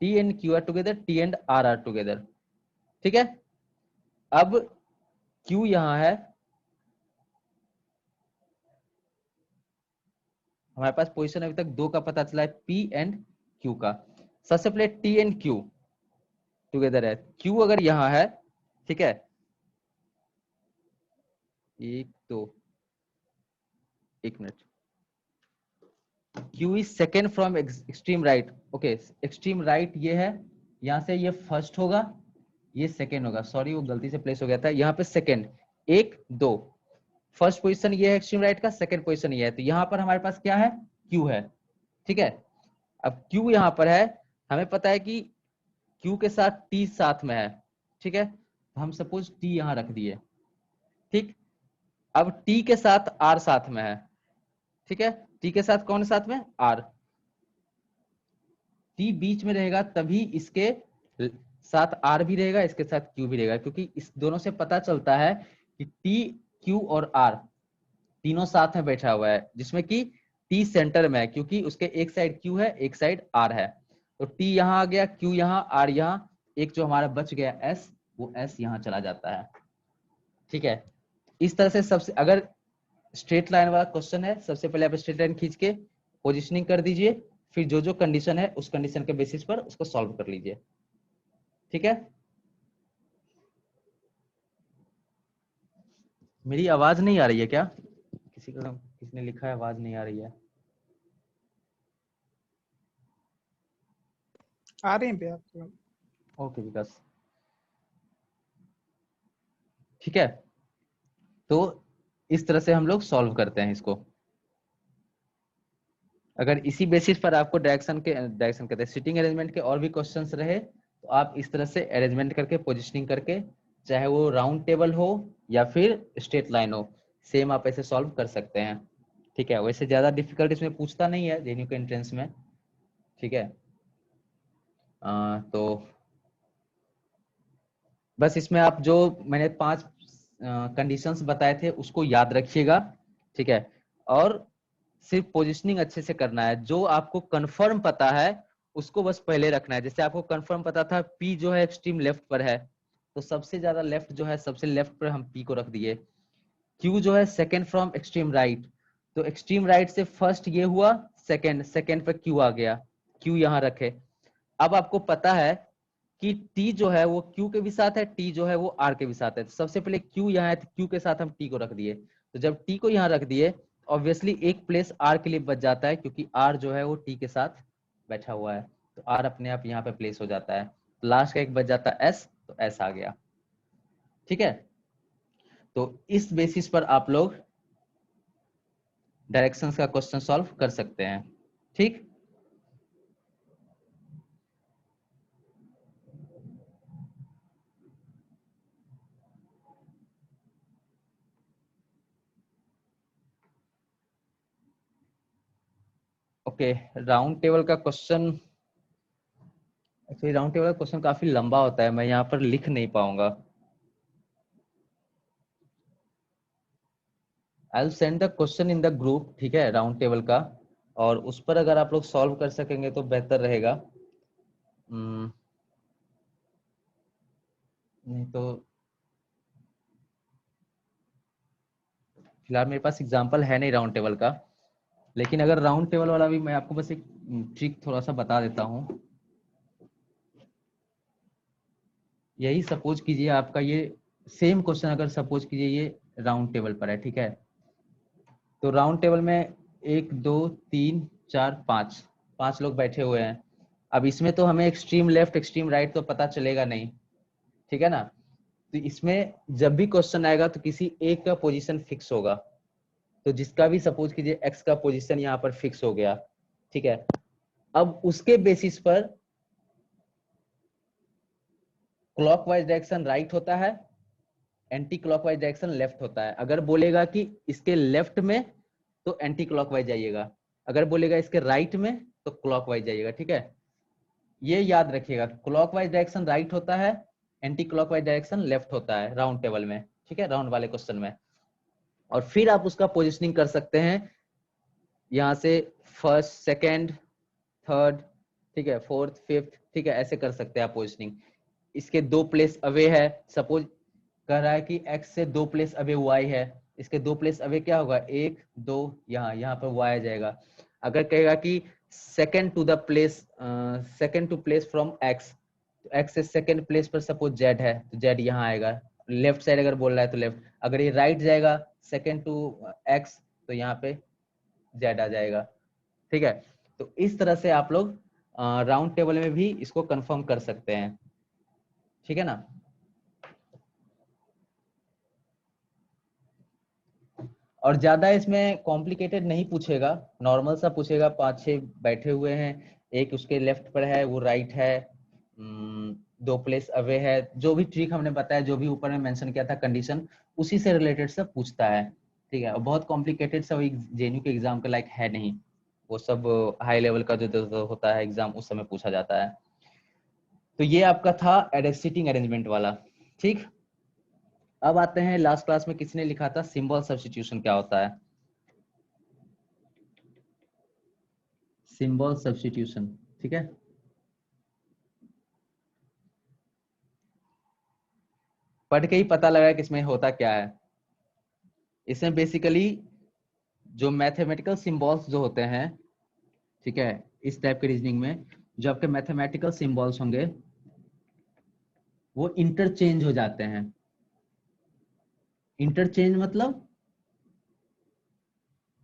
T and Q are together, T and R are together, ठीक है। अब Q यहाँ है, हमारे पास पोजीशन अभी तक 2 का पता चला है, P एंड Q का। सबसे पहले T एंड Q टुगेदर है। Q अगर यहाँ है, ठीक है, 1 minute, Q is second from extreme right. Okay, extreme right ये है, यहाँ से ये फर्स्ट होगा, ये सेकेंड होगा, सॉरी वो गलती से प्लेस हो गया था, यहाँ पे सेकेंड 1 2, फर्स्ट पोजीशन ये है एक्सट्रीम राइट का, सेकेंड पोजीशन ये है। तो यहाँ पर हमारे पास क्या है, Q है, ठीक है। अब Q यहाँ पर है, हमें पता है कि Q के साथ T साथ में है, ठीक है। तो हम सपोज T यहाँ रख दिए, ठीक। अब T के साथ R साथ में है, ठीक है। T के साथ कौन साथ में, R। T बीच में रहेगा तभी इसके साथ R भी रहेगा, इसके साथ Q भी रहेगा, क्योंकि इस दोनों से पता चलता है कि T Q और R तीनों साथ में बैठा हुआ है, जिसमें कि T सेंटर में है, क्योंकि उसके एक साइड Q है, एक साइड R है। तो T यहाँ आ गया, Q यहाँ, R यहाँ, एक जो हमारा बच गया S, वो S यहाँ चला जाता है, ठीक है। इस तरह से सबसे, अगर स्ट्रेट लाइन वाला क्वेश्चन है, सबसे पहले आप स्ट्रेट लाइन खींच के पोजिशनिंग कर दीजिए, फिर जो जो कंडीशन है उस कंडीशन के बेसिस पर उसको सॉल्व कर लीजिए, ठीक है। मेरी आवाज नहीं आ रही है क्या, किसने लिखा है आवाज नहीं आ रही है। आ रहे हैं भैया। ओके विकास, ठीक है। तो इस तरह से हम लोग सॉल्व करते हैं इसको। अगर इसी बेसिस पर आपको डायरेक्शन कहते हैं सिटिंग अरेंजमेंट के और भी क्वेश्चंस रहे, तो आप इस तरह से अरेंजमेंट करके, पोजिशनिंग करके, चाहे वो राउंड टेबल हो या फिर स्ट्रेट लाइन हो, सेम आप ऐसे सॉल्व कर सकते हैं, ठीक है। वैसे ज्यादा डिफिकल्ट इसमें पूछता नहीं है जेएनयू के एंट्रेंस में, ठीक है। तो बस इसमें आप जो मैंने 5 कंडीशंस बताए थे उसको याद रखिएगा, ठीक है। और सिर्फ पोजीशनिंग अच्छे से करना है, जो आपको कंफर्म पता है उसको बस पहले रखना है। जैसे आपको कंफर्म पता था P जो है एक्सट्रीम लेफ्ट पर है, तो सबसे ज्यादा लेफ्ट जो है सबसे लेफ्ट पर हम P को रख दिए। Q जो है सेकेंड फ्रॉम एक्सट्रीम राइट, तो एक्सट्रीम राइट से फर्स्ट ये हुआ, सेकेंड पे Q आ गया, Q यहाँ रखे। अब आपको पता है कि T जो है वो Q के भी साथ है, T जो है वो R के भी साथ है, तो सबसे पहले Q यहाँ है तो Q के साथ हम T को रख दिए। तो जब T को यहाँ रख दिए, ऑब्वियसली एक प्लेस R के लिए बच जाता है, क्योंकि R जो है वो T के साथ बैठा हुआ है, तो R अपने आप यहाँ पे प्लेस हो जाता है। तो लास्ट का एक बच जाता है S, तो S आ गया। ठीक है, तो इस बेसिस पर आप लोग डायरेक्शंस का क्वेश्चन सॉल्व कर सकते हैं। ठीक, ओके। राउंड टेबल का क्वेश्चन, एक्चुअली राउंड टेबल का क्वेश्चन काफी लंबा होता है, मैं यहाँ पर लिख नहीं पाऊंगा। I will send the question in the group, ठीक है, राउंड टेबल का, और उस पर अगर आप लोग सॉल्व कर सकेंगे तो बेहतर रहेगा। नहीं तो फिलहाल मेरे पास एग्जांपल है नहीं राउंड टेबल का, लेकिन अगर राउंड टेबल वाला भी मैं आपको बस एक ट्रिक थोड़ा सा बता देता हूँ। यही सपोज कीजिए आपका ये सेम क्वेश्चन अगर सपोज कीजिए ये राउंड टेबल पर है, ठीक है, तो राउंड टेबल में 1 2 3 4 5 लोग बैठे हुए हैं। अब इसमें तो हमें एक्सट्रीम लेफ्ट एक्सट्रीम राइट तो पता चलेगा नहीं, ठीक है ना, तो इसमें जब भी क्वेश्चन आएगा तो किसी एक का पोजीशन फिक्स होगा। तो जिसका भी सपोज कीजिए एक्स का पोजीशन यहाँ पर फिक्स हो गया, ठीक है, अब उसके बेसिस पर क्लॉकवाइज डायरेक्शन राइट होता है, एंटी क्लॉकवाइज डायरेक्शन लेफ्ट होता है। अगर बोलेगा कि इसके लेफ्ट में तो एंटी क्लॉकवाइज जाइएगा, अगर बोलेगा इसके राइट में तो क्लॉकवाइज जाइएगा। ठीक है, ये याद रखिएगा, क्लॉकवाइज डायरेक्शन राइट होता है, एंटी क्लॉकवाइज डायरेक्शन लेफ्ट होता है राउंड टेबल में, ठीक है, राउंड वाले क्वेश्चन में। और फिर आप उसका पोजिशनिंग कर सकते हैं यहाँ से फर्स्ट सेकेंड थर्ड, ठीक है, फोर्थ फिफ्थ, ठीक है, ऐसे कर सकते हैं आप पोजिशनिंग। इसके 2 प्लेस अवे है, सपोज कह रहा है कि x से 2 प्लेस अवे y है, इसके 2 प्लेस अवे क्या होगा 1 2, यहाँ पर y आ जाएगा। अगर कहेगा कि second to place from x, तो x से सेकेंड प्लेस पर सपोज z है तो z यहाँ आएगा। लेफ्ट साइड अगर बोल रहा है तो लेफ्ट, अगर ये राइट जाएगा सेकेंड टू x तो यहाँ पे z आ जाएगा। ठीक है, तो इस तरह से आप लोग राउंड टेबल में भी इसको कंफर्म कर सकते हैं, ठीक है ना। और ज्यादा इसमें कॉम्प्लिकेटेड नहीं पूछेगा, नॉर्मल सा पूछेगा, 5-6 बैठे हुए हैं, एक उसके लेफ्ट पर है वो राइट है, 2 प्लेस अवे है, जो भी ट्रिक हमने बताया, जो भी ऊपर में मेंशन किया था कंडीशन, उसी से रिलेटेड सब पूछता है। ठीक है, और बहुत कॉम्प्लिकेटेड सब जेएनयू के एग्जाम के लायक है नहीं, वो सब हाई लेवल का जो होता है एग्जाम उस समय पूछा जाता है। तो ये आपका था सीटिंग अरेंजमेंट वाला। ठीक, अब आते हैं, लास्ट क्लास में किसने लिखा था सिंबल सब्स्टिट्यूशन क्या होता है। सिंबल सब्स्टिट्यूशन, ठीक है, पढ़ के ही पता लगा कि इसमें होता क्या है। इसमें बेसिकली जो मैथमेटिकल सिंबल्स जो होते हैं, ठीक है, इस टाइप के रीजनिंग में जो आपके मैथमेटिकल सिंबल्स होंगे वो इंटरचेंज हो जाते हैं। इंटरचेंज मतलब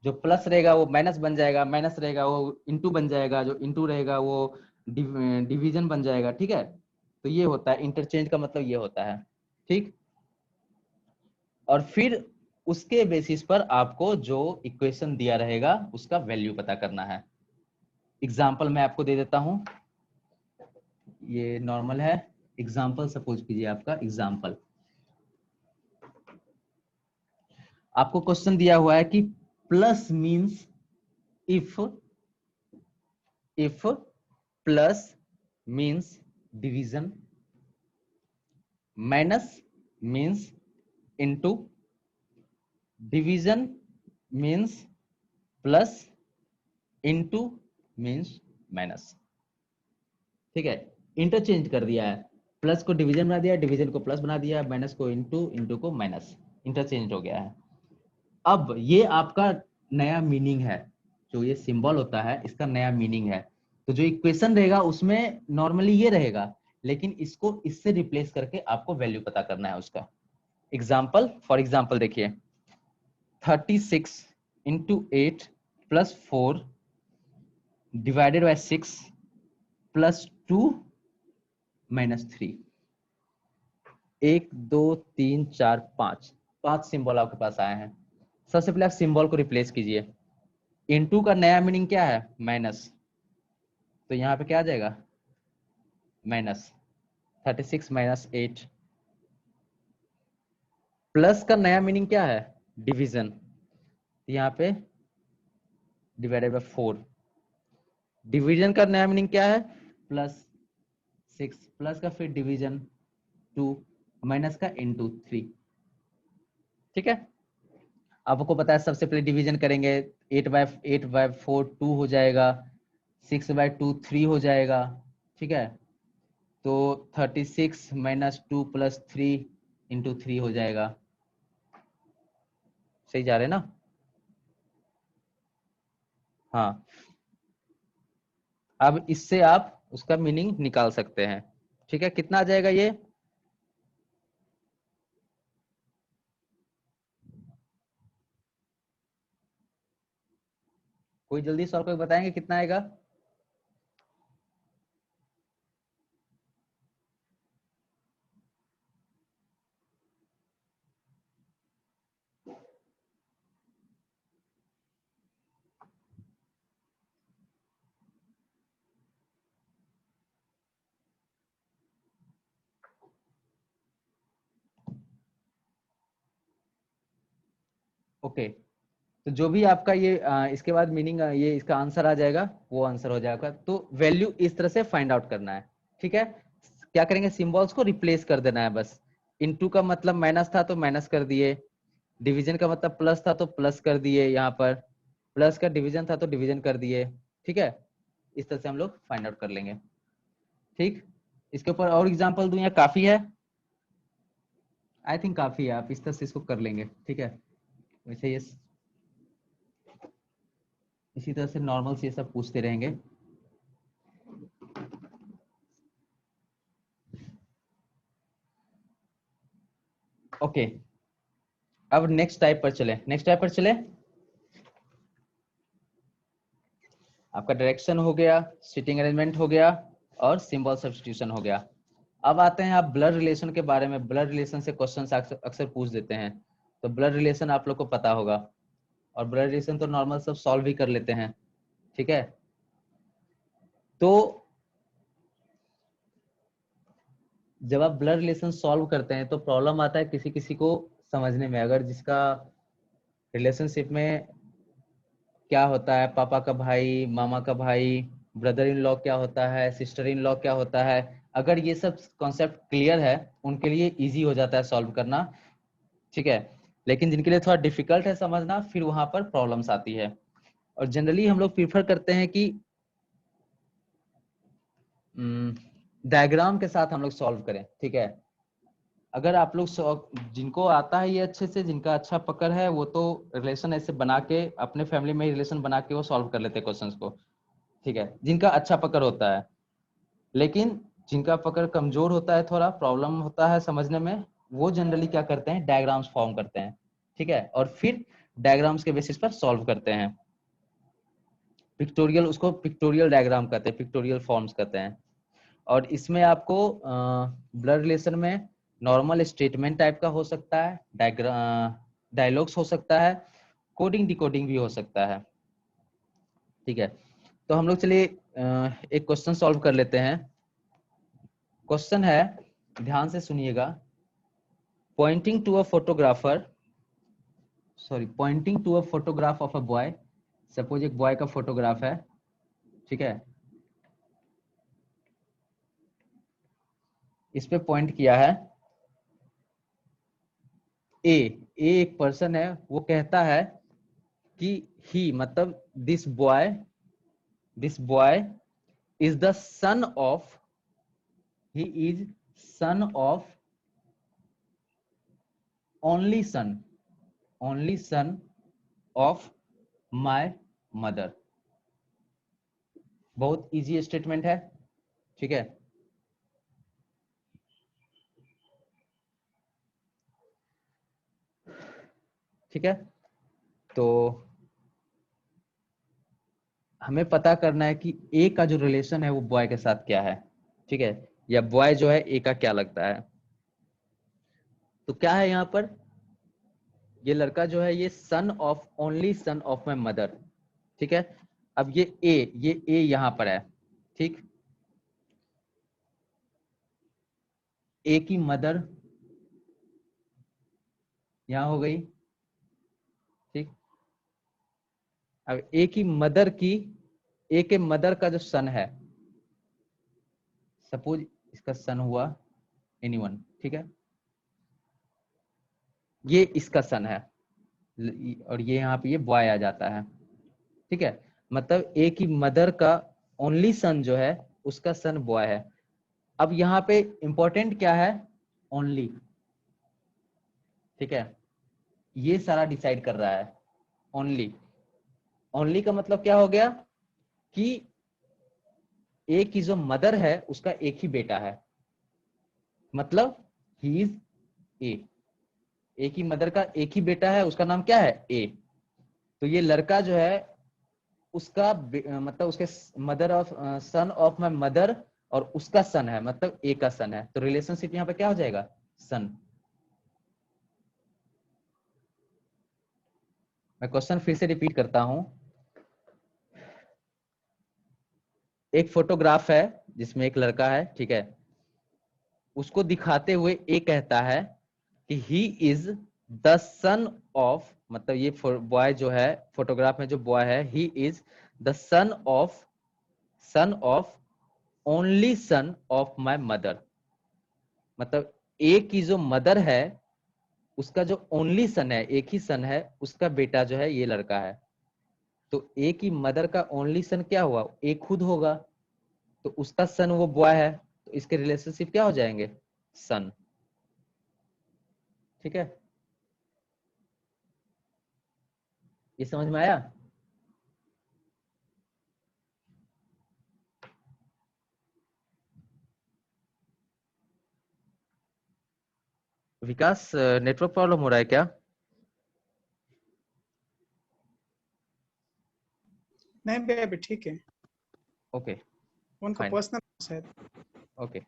जो प्लस रहेगा वो माइनस बन जाएगा, माइनस रहेगा वो इंटू बन जाएगा, जो इंटू रहेगा वो डिवीजन बन जाएगा। ठीक है, तो ये होता है इंटरचेंज का मतलब, ये होता है। ठीक, और फिर उसके बेसिस पर आपको जो इक्वेशन दिया रहेगा उसका वैल्यू पता करना है। एग्जाम्पल मैं आपको दे देता हूं, ये नॉर्मल है, एग्जाम्पल सपोज कीजिए आपका एग्जाम्पल, आपको क्वेश्चन दिया हुआ है कि plus means if plus means division, minus means into, division means plus, into means minus. ठीक है, इंटरचेंज कर दिया है, प्लस को डिवीजन बना दिया, डिवीजन को प्लस बना दिया, माइनस को इंटू, इंटू को माइनस, इंटरचेंज हो गया है। अब ये आपका नया मीनिंग है, जो ये सिंबल होता है इसका नया मीनिंग है। तो जो इक्वेशन रहेगा उसमें नॉर्मली ये रहेगा, लेकिन इसको इससे रिप्लेस करके आपको वैल्यू पता करना है उसका। एग्जाम्पल, फॉर एग्जाम्पल देखिए 36 into 8 plus 4 divided by 6 plus 2 minus 3। 1 2 3 4 5 symbol आपके पास आए हैं। सबसे पहले आप सिंबल को रिप्लेस कीजिए। इनटू का नया मीनिंग क्या है? माइनस, तो यहाँ पे क्या आ जाएगा? Minus 36 minus 8। प्लस का नया मीनिंग क्या है? डिवीजन, यहाँ पे डिवाइडेड बाय 4। डिवीजन का नया मीनिंग क्या है? प्लस 6, प्लस का फिर डिवीजन 2, माइनस का इनटू 3। ठीक है, आपको पता है सबसे पहले डिवीजन करेंगे, 8/4 2 हो जाएगा, 6/2 3 हो जाएगा। ठीक है, तो 36 माइनस 2 प्लस 3 इंटू 3 हो जाएगा। सही जा रहे ना? हाँ, अब इससे आप उसका मीनिंग निकाल सकते हैं। ठीक है, कितना आ जाएगा ये? कोई जल्दी सॉल्व करके बताएंगे कितना आएगा? ओके, तो जो भी आपका ये इसके बाद मीनिंग ये इसका आंसर आ जाएगा, वो आंसर हो जाएगा। तो वैल्यू इस तरह से फाइंड आउट करना है। ठीक है, क्या करेंगे? सिंबल्स को रिप्लेस कर देना है बस। इनटू का मतलब माइनस था तो माइनस कर दिए, डिवीजन का मतलब प्लस था तो प्लस कर दिए, यहाँ पर प्लस का डिवीजन था तो डिवीजन कर दिए। ठीक है, इस तरह से हम लोग फाइंड आउट कर लेंगे। ठीक, इसके ऊपर और एग्जांपल दूं या काफी है? आई थिंक काफी है, आप इस तरह से इसको कर लेंगे। ठीक है, वैसे ये इसी तरह से नॉर्मल से ये सब पूछते रहेंगे। ओके, अब नेक्स्ट टाइप पर चले। नेक्स्ट टाइप पर चले, आपका डायरेक्शन हो गया, सीटिंग अरेंजमेंट हो गया, और सिंबल सब्स्टिट्यूशन हो गया। अब आते हैं आप ब्लड रिलेशन के बारे में। ब्लड रिलेशन से क्वेश्चन अक्सर पूछ देते हैं, तो ब्लड रिलेशन आप लोग को पता होगा, और ब्लड रिलेशन तो नॉर्मल सब सॉल्व भी कर लेते हैं। ठीक है, तो जब आप ब्लड रिलेशन सॉल्व करते हैं तो प्रॉब्लम आता है किसी किसी को समझने में। अगर जिसका रिलेशनशिप में क्या होता है, पापा का भाई, मामा का भाई, ब्रदर इन लॉ क्या होता है, सिस्टर इन लॉ क्या होता है, अगर ये सब कॉन्सेप्ट क्लियर है उनके लिए इजी हो जाता है सॉल्व करना। ठीक है, लेकिन जिनके लिए थोड़ा डिफिकल्ट है समझना, फिर वहां पर प्रॉब्लम्स आती है। और जनरली हम लोग प्रीफर करते हैं कि डायग्राम के साथ हम लोग सॉल्व करें। ठीक है, अगर आप लोग जिनको आता है ये अच्छे से, जिनका अच्छा पकड़ है, वो तो रिलेशन ऐसे बना के अपने फैमिली में रिलेशन बना के वो सॉल्व कर लेते हैं क्वेश्चंस को। ठीक है, जिनका अच्छा पकड़ होता है। लेकिन जिनका पकड़ कमजोर होता है, थोड़ा प्रॉब्लम होता है समझने में, वो जनरली क्या करते हैं? डायग्राम्स फॉर्म करते हैं। ठीक है, और फिर डायग्राम्स के बेसिस पर सॉल्व करते हैं। पिक्टोरियल, उसको पिक्टोरियल डायग्राम कहते हैं, पिक्टोरियल फॉर्म्स कहते हैं। और इसमें आपको ब्लड रिलेशन में नॉर्मल स्टेटमेंट टाइप का हो सकता है, डायलॉग्स हो सकता है, कोडिंग डिकोडिंग भी हो सकता है। ठीक है, तो हम लोग चलिए एक क्वेश्चन सॉल्व कर लेते हैं। क्वेश्चन है, ध्यान से सुनिएगा। Pointing to a photographer, sorry, pointing to a photograph of a boy. Suppose एक बॉय का फोटोग्राफ है। ठीक है, इस पे पॉइंट किया है। ए एक पर्सन है, वो कहता है कि ही मतलब this boy is the son of he is son of only son of my mother. बहुत इजी स्टेटमेंट है, ठीक है। ठीक है, तो हमें पता करना है कि ए का जो रिलेशन है वो बॉय के साथ क्या है, ठीक है, या बॉय जो है ए का क्या लगता है। तो क्या है यहाँ पर, ये लड़का जो है ये son of only son of my mother, ठीक है। अब ये ए यहाँ पर है, ठीक। ए की मदर यहाँ हो गई, ठीक। अब ए की मदर की, ए के मदर का जो सन है, सपोज इसका सन हुआ एनीवन, ठीक है, ये इसका सन है और ये यहाँ पे ये बॉय आ जाता है, ठीक है। मतलब ए की मदर का ओनली सन जो है उसका सन बॉय है। अब यहाँ पे इंपॉर्टेंट क्या है, ओनली, ठीक है, ये सारा डिसाइड कर रहा है। ओनली, ओनली का मतलब क्या हो गया कि ए की जो मदर है उसका एक ही बेटा है, मतलब ही इज ए की मदर का एक ही बेटा है, उसका नाम क्या है, ए। तो ये लड़का जो है उसका मतलब उसके mother of son of my mother और उसका सन है, मतलब ए का सन है। तो रिलेशनशिप यहाँ पे क्या हो जाएगा, सन। मैं क्वेश्चन फिर से रिपीट करता हूं। एक फोटोग्राफ है जिसमें एक लड़का है, ठीक है, उसको दिखाते हुए ए कहता है कि he is the son of, मतलब ये बॉय जो है फोटोग्राफ में जो बॉय है, he is the son of only son of my mother. मतलब ए की जो मदर है उसका जो ओनली सन है, एक ही सन है, उसका बेटा जो है ये लड़का है। तो ए की मदर का ओनली सन क्या हुआ, ए खुद होगा, तो उसका सन वो बॉय है, तो इसके रिलेशनशिप क्या हो जाएंगे, सन, ठीक है। ये समझ में आया। विकास, नेटवर्क प्रॉब्लम हो रहा है क्या। नहीं बेबी ठीक है, ओके, उनका फाइन, पर्सनल शायद। ओके।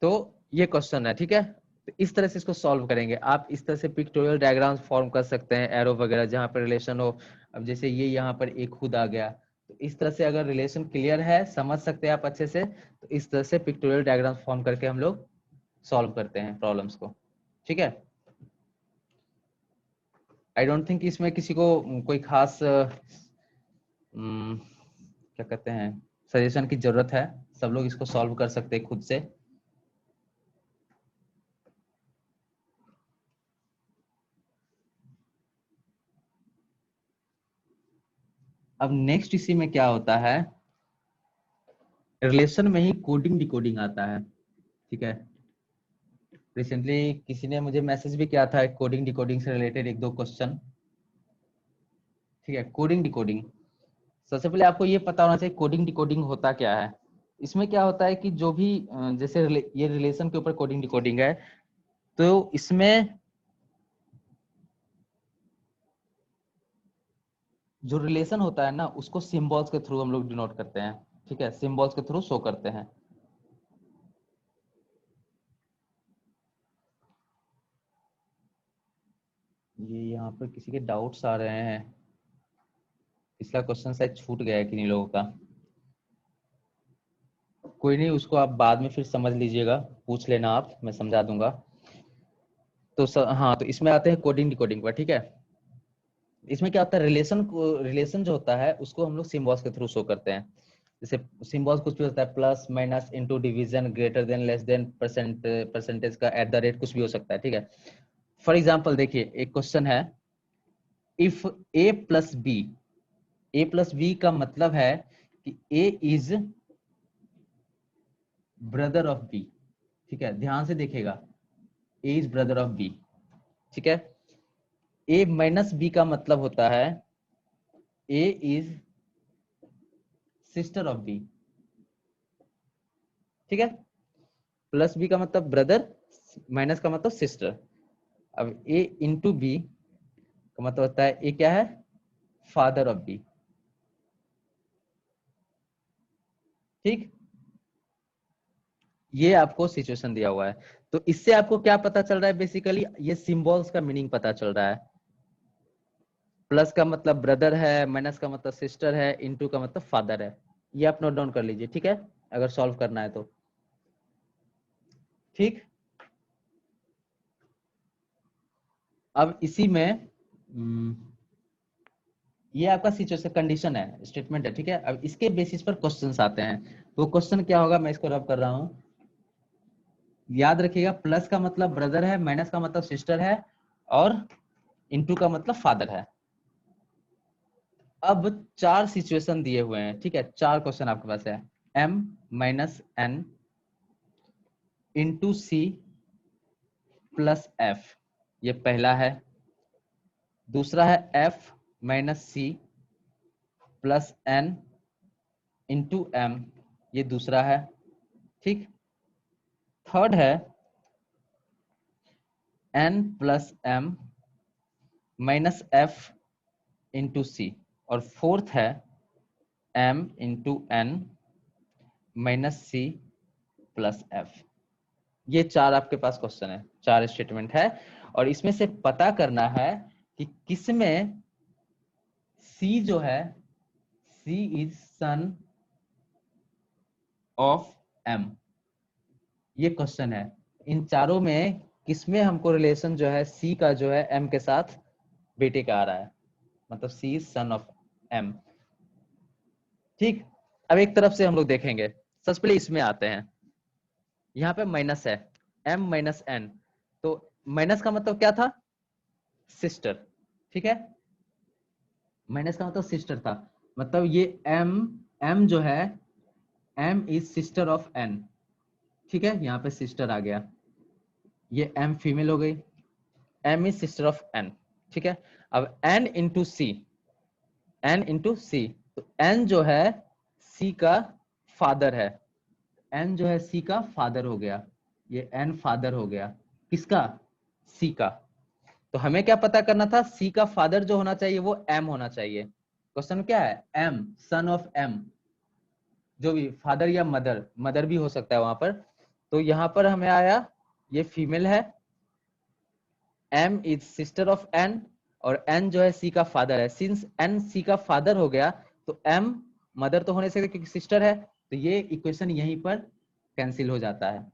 तो ये क्वेश्चन है, ठीक है। तो इस तरह से इसको सॉल्व करेंगे। आप इस तरह से पिक्टोरियल डायग्राम्स फॉर्म कर सकते हैं, एरो वगैरह जहां पर रिलेशन हो। अब जैसे ये यहाँ पर एक खुद आ गया, तो इस तरह से अगर रिलेशन क्लियर है, समझ सकते हैं आप अच्छे से, तो इस तरह से पिक्टोरियल डायग्राम्स फॉर्म करके हम लोग सॉल्व करते हैं प्रॉब्लम्स को, ठीक है। आई डोंट थिंक इसमें किसी को कोई खास क्या कहते हैं सजेशन की जरूरत है। सब लोग इसको सॉल्व कर सकते हैं खुद से। अब नेक्स्ट इसी में क्या होता है, रिलेशन में ही कोडिंग डिकोडिंग आता है, ठीक है। रिसेंटली किसी ने मुझे मैसेज भी किया था कोडिंग डिकोडिंग से रिलेटेड एक दो क्वेश्चन, ठीक है। कोडिंग डिकोडिंग, सबसे पहले आपको ये पता होना चाहिए कोडिंग डिकोडिंग होता क्या है। इसमें क्या होता है कि जो भी जैसे ये रिलेशन के ऊपर कोडिंग डिकोडिंग है, तो इसमें जो रिलेशन होता है ना उसको सिंबल्स के थ्रू हम लोग डिनोट करते हैं, ठीक है, सिंबल्स के थ्रू शो करते हैं। ये यहाँ पर किसी के डाउट्स आ रहे हैं, पिछला क्वेश्चन शायद छूट गया है किन्हीं लोगों का। कोई नहीं, उसको आप बाद में फिर समझ लीजिएगा, पूछ लेना आप, मैं समझा दूंगा। तो हाँ, तो इसमें आते हैं कोडिंग डिकोडिंग पर, ठीक है। इसमें क्या होता है, रिलेशन जो होता है उसको हम लोग सिंबल्स के थ्रू शो करते हैं। जैसे सिंबल्स कुछ भी होता है, plus minus into division, greater than, less than, percentage का एट द रेट, कुछ भी हो सकता है, ठीक है। फॉर एग्जाम्पल देखिए, एक क्वेश्चन है, if A plus B, A plus B का मतलब है कि A is brother of B, ठीक है, ध्यान से देखेगा, A is brother of B, ठीक है। ए माइनस बी का मतलब होता है A is sister of B, ठीक है। प्लस बी का मतलब ब्रदर, माइनस का मतलब सिस्टर। अब ए इंटू बी का मतलब होता है ए क्या है, फादर ऑफ बी, ठीक। ये आपको सिचुएशन दिया हुआ है, तो इससे आपको क्या पता चल रहा है, बेसिकली ये सिंबल्स का मीनिंग पता चल रहा है। प्लस का मतलब ब्रदर है, माइनस का मतलब सिस्टर है, इनटू का मतलब फादर है। ये आप नोट डाउन कर लीजिए, ठीक है, अगर सॉल्व करना है तो, ठीक। अब इसी में ये आपका सिचुएशन कंडीशन है, स्टेटमेंट है, ठीक है। अब इसके बेसिस पर क्वेश्चंस आते हैं, तो क्वेश्चन क्या होगा, मैं इसको रब कर रहा हूं, याद रखिएगा, प्लस का मतलब ब्रदर है, माइनस का मतलब सिस्टर है, और इनटू का मतलब फादर है। अब 4 सिचुएशन दिए हुए हैं, ठीक है, 4 क्वेश्चन आपके पास है। m minus n into C plus F, ये पहला है। दूसरा है f minus C plus n into m, ये दूसरा है, ठीक। थर्ड है n plus m minus f into C, और फोर्थ है m into n minus C plus F. ये 4 आपके पास क्वेश्चन है, 4 स्टेटमेंट है, और इसमें से पता करना है कि किसमें C जो है, C is son of M, ये क्वेश्चन है। इन चारों में किसमें हमको रिलेशन जो है C का जो है M के साथ बेटे का आ रहा है, मतलब C is son of M, ठीक। अब एक तरफ से हम लोग देखेंगे, सबसे पहले इसमें आते हैं। यहाँ पे माइनस है, m माइनस n, तो माइनस का मतलब क्या था, सिस्टर, ठीक है। माइनस का मतलब सिस्टर था, मतलब ये m जो है, m is sister of n, ठीक है। यहाँ पे सिस्टर आ गया, ये m फीमेल हो गई, m is sister of n, ठीक है। अब n इंटू सी, n इंटू सी, तो n जो है c का फादर है, n जो है c का फादर हो गया, ये n फादर हो गया, किसका, c का। तो हमें क्या पता करना था, c का फादर जो होना चाहिए वो m होना चाहिए। क्वेश्चन क्या है, m सन ऑफ m, जो भी फादर या मदर, मदर भी हो सकता है वहां पर। तो यहाँ पर हमें आया, ये फीमेल है, m is sister of n, और n जो है c का फादर है। सिंस n c का फादर हो गया, तो m मदर तो होने से क्योंकि सिस्टर है, तो ये इक्वेशन यहीं पर कैंसिल हो जाता है।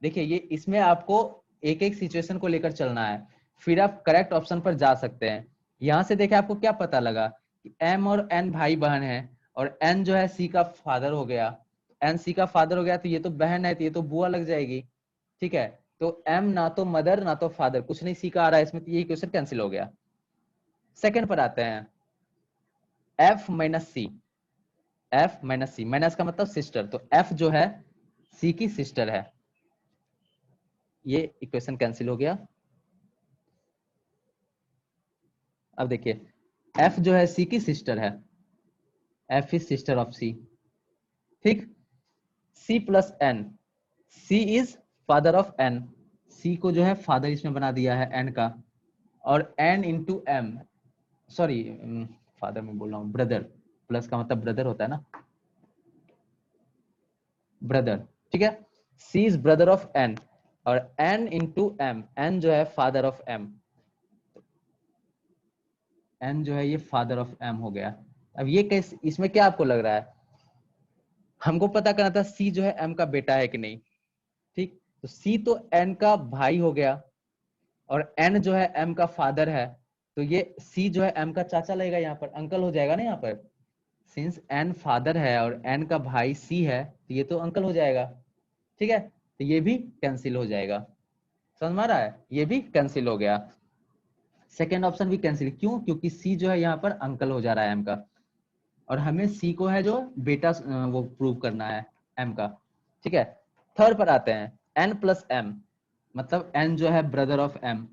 देखिए, ये इसमें आपको एक एक सिचुएशन को लेकर चलना है, फिर आप करेक्ट ऑप्शन पर जा सकते हैं। यहां से देखिए आपको क्या पता लगा कि m और n भाई बहन है, और n जो है c का फादर हो गया, n c का फादर हो गया, तो ये तो बहन है, तो ये तो बुआ लग जाएगी, ठीक है। तो m ना तो मदर ना तो फादर, कुछ नहीं c का आ रहा है इसमें, तो ये इक्वेशन कैंसिल हो गया। सेकंड पर आते हैं, f माइनस सी, f माइनस सी, माइनस का मतलब सिस्टर, तो f जो है c की सिस्टर है, ये इक्वेशन कैंसिल हो गया। अब देखिए, f जो है c की सिस्टर है, f is sister of c, ठीक। c plus n, c is father of n, c को जो है फादर इसमें बना दिया है n का, और n into m, sorry father में बोल रहा हूँ, ब्रदर, प्लस का मतलब ब्रदर होता है ना, ब्रदर, ठीक है। c is brother of n, और n इंटू m, n जो है फादर ऑफ m, n जो है ये फादर ऑफ m हो गया। अब ये कैसे, इसमें क्या आपको लग रहा है, हमको पता करना था c जो है m का बेटा है कि नहीं, ठीक। तो c तो n का भाई हो गया, और n जो है m का फादर है, तो ये c जो है m का चाचा लगेगा, यहाँ पर अंकल हो जाएगा ना। यहाँ पर सिंस n फादर है और n का भाई c है, तो ये तो अंकल हो जाएगा, ठीक है। तो ये भी कैंसिल हो जाएगा, समझ में आ रहा है, ये भी कैंसिल हो गया। सेकेंड ऑप्शन भी कैंसिल, क्यों, क्योंकि c जो है यहाँ पर अंकल हो जा रहा है m का, और हमें c को है जो बेटा वो प्रूव करना है m का, ठीक है। थर्ड पर आते हैं, n प्लस m, मतलब n जो है ब्रदर ऑफ m,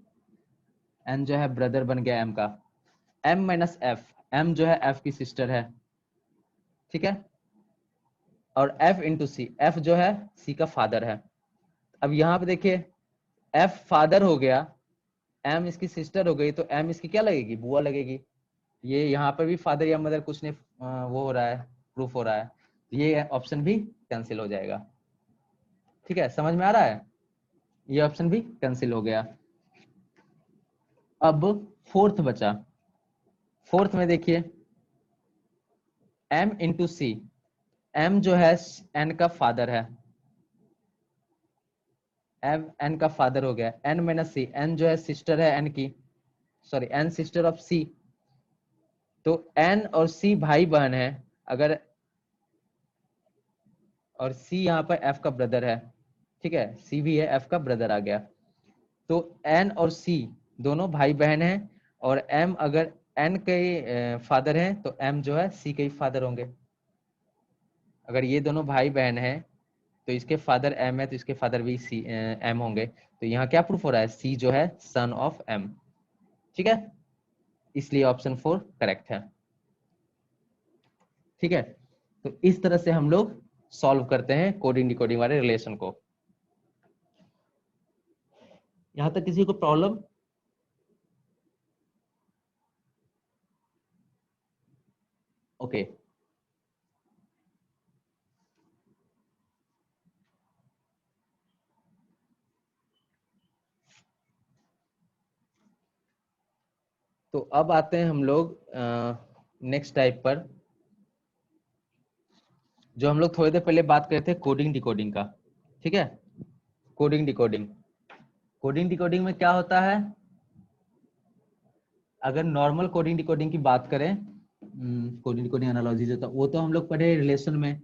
n जो है ब्रदर बन गया m का, m माइनस f, m जो है f की सिस्टर है, ठीक है, और f इंटू सी, f जो है c का फादर है। अब यहाँ पे देखिए f फादर हो गया, m इसकी सिस्टर हो गई, तो m इसकी क्या लगेगी, बुआ लगेगी। ये यहाँ पर भी फादर या मदर कुछ नहीं वो हो रहा है, प्रूफ हो रहा है, ये ऑप्शन भी कैंसिल हो जाएगा। ठीक है, समझ में आ रहा है, ये ऑप्शन भी कैंसिल हो गया। अब फोर्थ बचा, फोर्थ में देखिए m इंटू सी, m जो है n का फादर है, m n का फादर हो गया, n माइनस सी, n जो है सिस्टर है n की, sorry n sister of c, तो n और c भाई बहन है अगर, और c यहाँ पर f का ब्रदर है, ठीक है, c भी है, f का ब्रदर आ गया, तो n और c दोनों भाई बहन हैं, और m अगर n के फादर हैं तो m जो है c के फादर होंगे। अगर ये दोनों भाई बहन हैं तो इसके फादर m है तो इसके फादर भी m होंगे, तो यहाँ क्या प्रूफ हो रहा है, c जो है सन ऑफ m। ठीक है, इसलिए ऑप्शन 4 करेक्ट है। ठीक है, तो इस तरह से हम लोग सॉल्व करते हैं कोडिंग डिकोडिंग वाले रिलेशन को। यहां तक किसी को प्रॉब्लम? ओके, तो अब आते हैं हम लोग नेक्स्ट टाइप पर, जो हम लोग थोड़ी देर पहले बात कर रहे थे कोडिंग डिकोडिंग का। ठीक है, कोडिंग डिकोडिंग, कोडिंग डिकोडिंग में क्या होता है, अगर नॉर्मल कोडिंग डिकोडिंग की बात करें, कोडिंग डिकोडिंग एनालॉजी जो था वो तो हम लोग पढ़े रिलेशन में,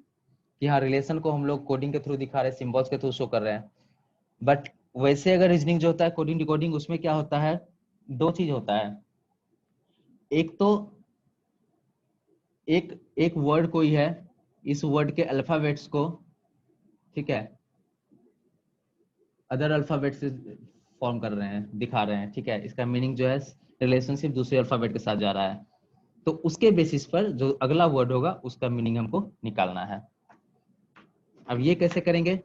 कि हाँ रिलेशन को हम लोग कोडिंग के थ्रू दिखा रहे हैं, सिंबल्स के थ्रू शो कर रहे हैं। बट वैसे अगर रीजनिंग जो होता है कोडिंग डिकोडिंग, उसमें क्या होता है, दो चीज होता है, एक तो एक वर्ड कोई है, इस वर्ड के अल्फाबेट्स को, ठीक है, अदर अल्फाबेट से फॉर्म कर रहे हैं, दिखा रहे हैं, ठीक है, इसका मीनिंग जो है रिलेशनशिप दूसरे अल्फाबेट के साथ जा रहा है, तो उसके बेसिस पर जो अगला वर्ड होगा उसका मीनिंग हमको निकालना है। अब ये कैसे करेंगे,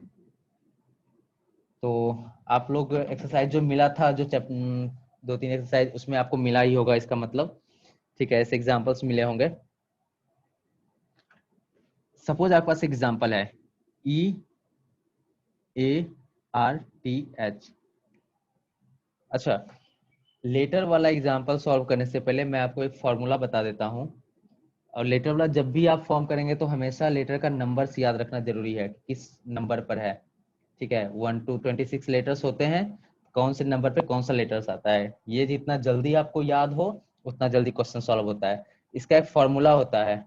तो आप लोग एक्सरसाइज जो मिला था, जो 2-3 एक्सरसाइज उसमें आपको मिला ही होगा इसका मतलब, ठीक है, ऐसे एग्जांपल्स मिले होंगे। सपोज आपके पास एग्जांपल है EARTH। अच्छा, लेटर वाला एग्जांपल सॉल्व करने से पहले मैं आपको एक फॉर्मूला बता देता हूं, और लेटर वाला जब भी आप फॉर्म करेंगे तो हमेशा लेटर का नंबर याद रखना जरूरी है, किस नंबर पर है। ठीक है, 1 to 26 लेटर्स होते हैं, कौन से नंबर पे कौन सा लेटर्स आता है, ये जितना जल्दी आपको याद हो उतना जल्दी क्वेश्चन सॉल्व होता है। इसका एक फॉर्मूला होता है,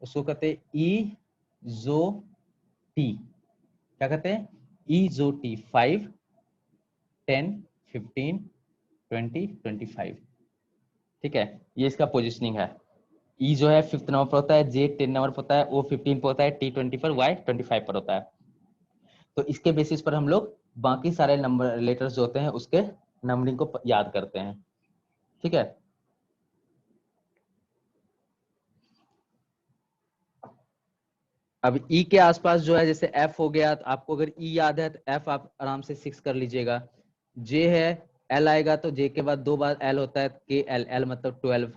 उसको कहते हैं EZOT। क्या कहते हैं, EZOT, 5, 10, 15, 20, 25। ठीक है, ये इसका पोजिशनिंग है। E जो है 5th नंबर पर होता है, J 10 नंबर पर होता है, O 15 पर होता है, T 20 पर, Y 25 पर होता है। तो इसके बेसिस पर हम लोग बाकी सारे नंबर लेटर्स जो होते हैं उसके नंबरिंग को याद करते हैं। ठीक है, अब E के आसपास जो है, जैसे F हो गया, तो आपको अगर E याद है तो F आप आराम से 6 कर लीजिएगा। J है, L आएगा तो J के बाद 2 बार L होता है, KL, L मतलब 12।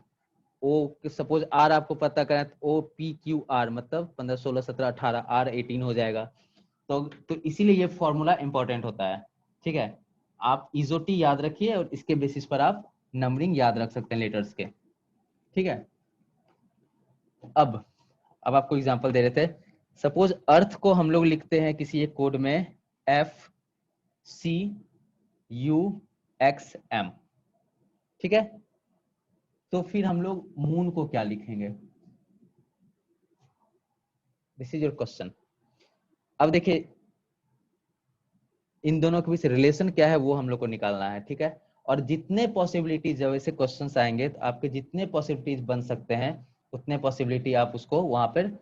O सपोज R आपको पता करना है तो OPQR मतलब 15, 16, 17, 18, R 18 हो जाएगा। तो इसीलिए ये फॉर्मूला इंपॉर्टेंट होता है। ठीक है, आप इजोटी याद रखिए और इसके बेसिस पर आप नंबरिंग याद रख सकते हैं लेटर्स के। ठीक है, अब आपको एग्जांपल दे रहे थे, सपोज अर्थ को हम लोग लिखते हैं किसी एक कोड में FCUXM। ठीक है, तो फिर हम लोग मून को क्या लिखेंगे, दिस इज योर क्वेश्चन। अब देखिए इन दोनों के बीच रिलेशन क्या है वो हम लोग को निकालना है। ठीक है, और जितने पॉसिबिलिटीज जब ऐसे क्वेश्चंस आएंगे तो आपके जितने पॉसिबिलिटीज बन सकते हैं उतने पॉसिबिलिटी आप उसको वहां पर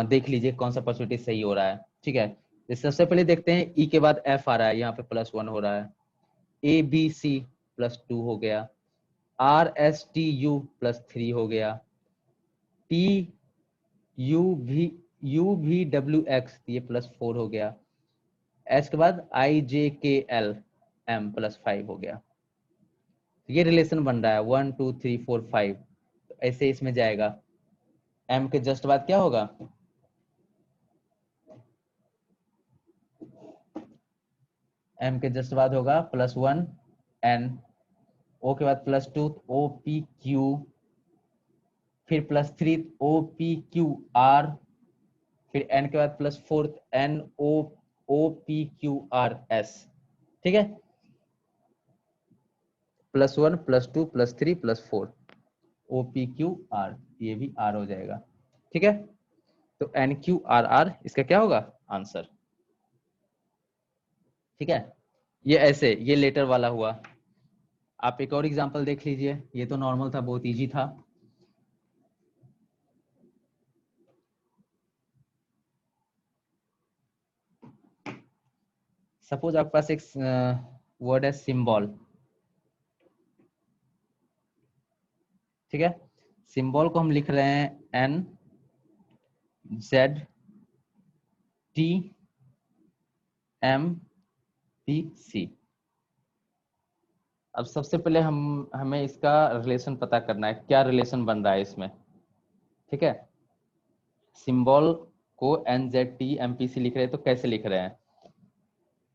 देख लीजिए कौन सा पॉसिबिलिटी सही हो रहा है। ठीक है, तो सबसे पहले देखते हैं ई के बाद एफ आ रहा है, यहाँ पे +1 हो रहा है, ए बी सी +2 हो गया, आर एस टी यू +3 हो गया, T U V W x ये +4 हो गया, एस के बाद आई जे के एल एम +5 हो गया। ये रिलेशन बन रहा है 1 2 3 4 5, ऐसे इसमें जाएगा। एम के जस्ट बाद क्या होगा, एम के जस्ट बाद होगा +1 एन, ओ के बाद +2 ओ पी क्यू, फिर +3 ओ पी क्यू आर, फिर एन के बाद +4 N O P Q R S. ठीक है, +1 +2 +3 +4 ओ पी क्यू आर, ये भी आर हो जाएगा। ठीक है, तो एन क्यू आर आर इसका क्या होगा आंसर। ठीक है, ये ऐसे ये लेटर वाला हुआ। आप एक और एग्जांपल देख लीजिए, ये तो नॉर्मल था, बहुत इजी था। सपोज आपके पास एक वर्ड है सिंबल। ठीक है, सिंबल को हम लिख रहे हैं N Z T M P C. अब सबसे पहले हमें इसका रिलेशन पता करना है, क्या रिलेशन बन रहा है इसमें। ठीक है, सिंबल को N Z T M P C लिख रहे हैं, तो कैसे लिख रहे हैं,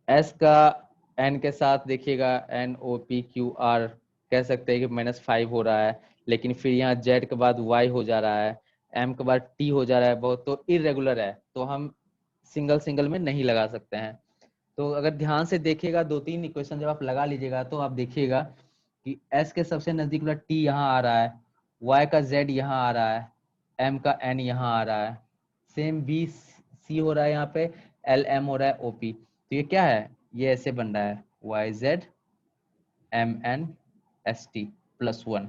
एस का एन के साथ देखिएगा N O P Q R, कह सकते हैं कि -5 हो रहा है, लेकिन फिर यहाँ जेड के बाद वाई हो जा रहा है, एम के बाद टी हो जा रहा है, बहुत तो इरेगुलर है, तो हम सिंगल सिंगल में नहीं लगा सकते हैं। तो अगर ध्यान से देखिएगा 2-3 इक्वेशन जब आप लगा लीजिएगा तो आप देखिएगा कि एस के सबसे नजदीक वाला टी यहाँ आ रहा है, वाई का जेड यहाँ आ रहा है, एम का एन यहाँ आ रहा है, सेम बी सी हो रहा है यहाँ पे, एल एम हो रहा है ओपी। तो ये क्या है, ये ऐसे बन रहा है Y Z M N S T +1।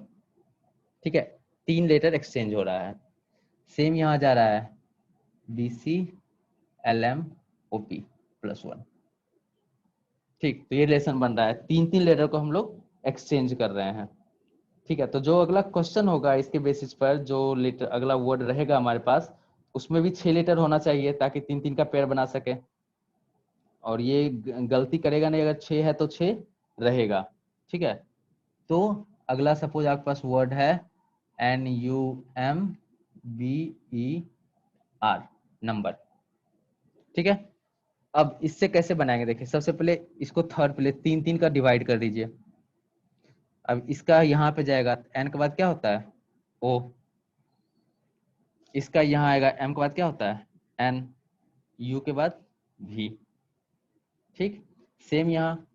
ठीक है, 3 लेटर एक्सचेंज हो रहा है। सेम यहाँ जा रहा है B C L M O P +1। ठीक, तो ये रिलेशन बन रहा है, 3-3 लेटर को हम लोग एक्सचेंज कर रहे हैं। ठीक है, तो जो अगला क्वेश्चन होगा इसके बेसिस पर जो लेटर अगला वर्ड रहेगा हमारे पास, उसमें भी 6 लेटर होना चाहिए ताकि 3-3 का पेयर बना सके। और ये गलती करेगा नहीं, अगर 6 है तो 6 रहेगा। ठीक है, तो अगला सपोज आपके पास वर्ड है NUMBER नंबर। ठीक है, अब इससे कैसे बनाएंगे, देखिए सबसे पहले इसको थर्ड पहले 3-3 का डिवाइड कर दीजिए। अब इसका यहाँ पे जाएगा, एन के बाद क्या होता है ओ, इसका यहाँ आएगा एम के बाद क्या होता है एन, यू के बाद भी। ठीक, सेम यहाँ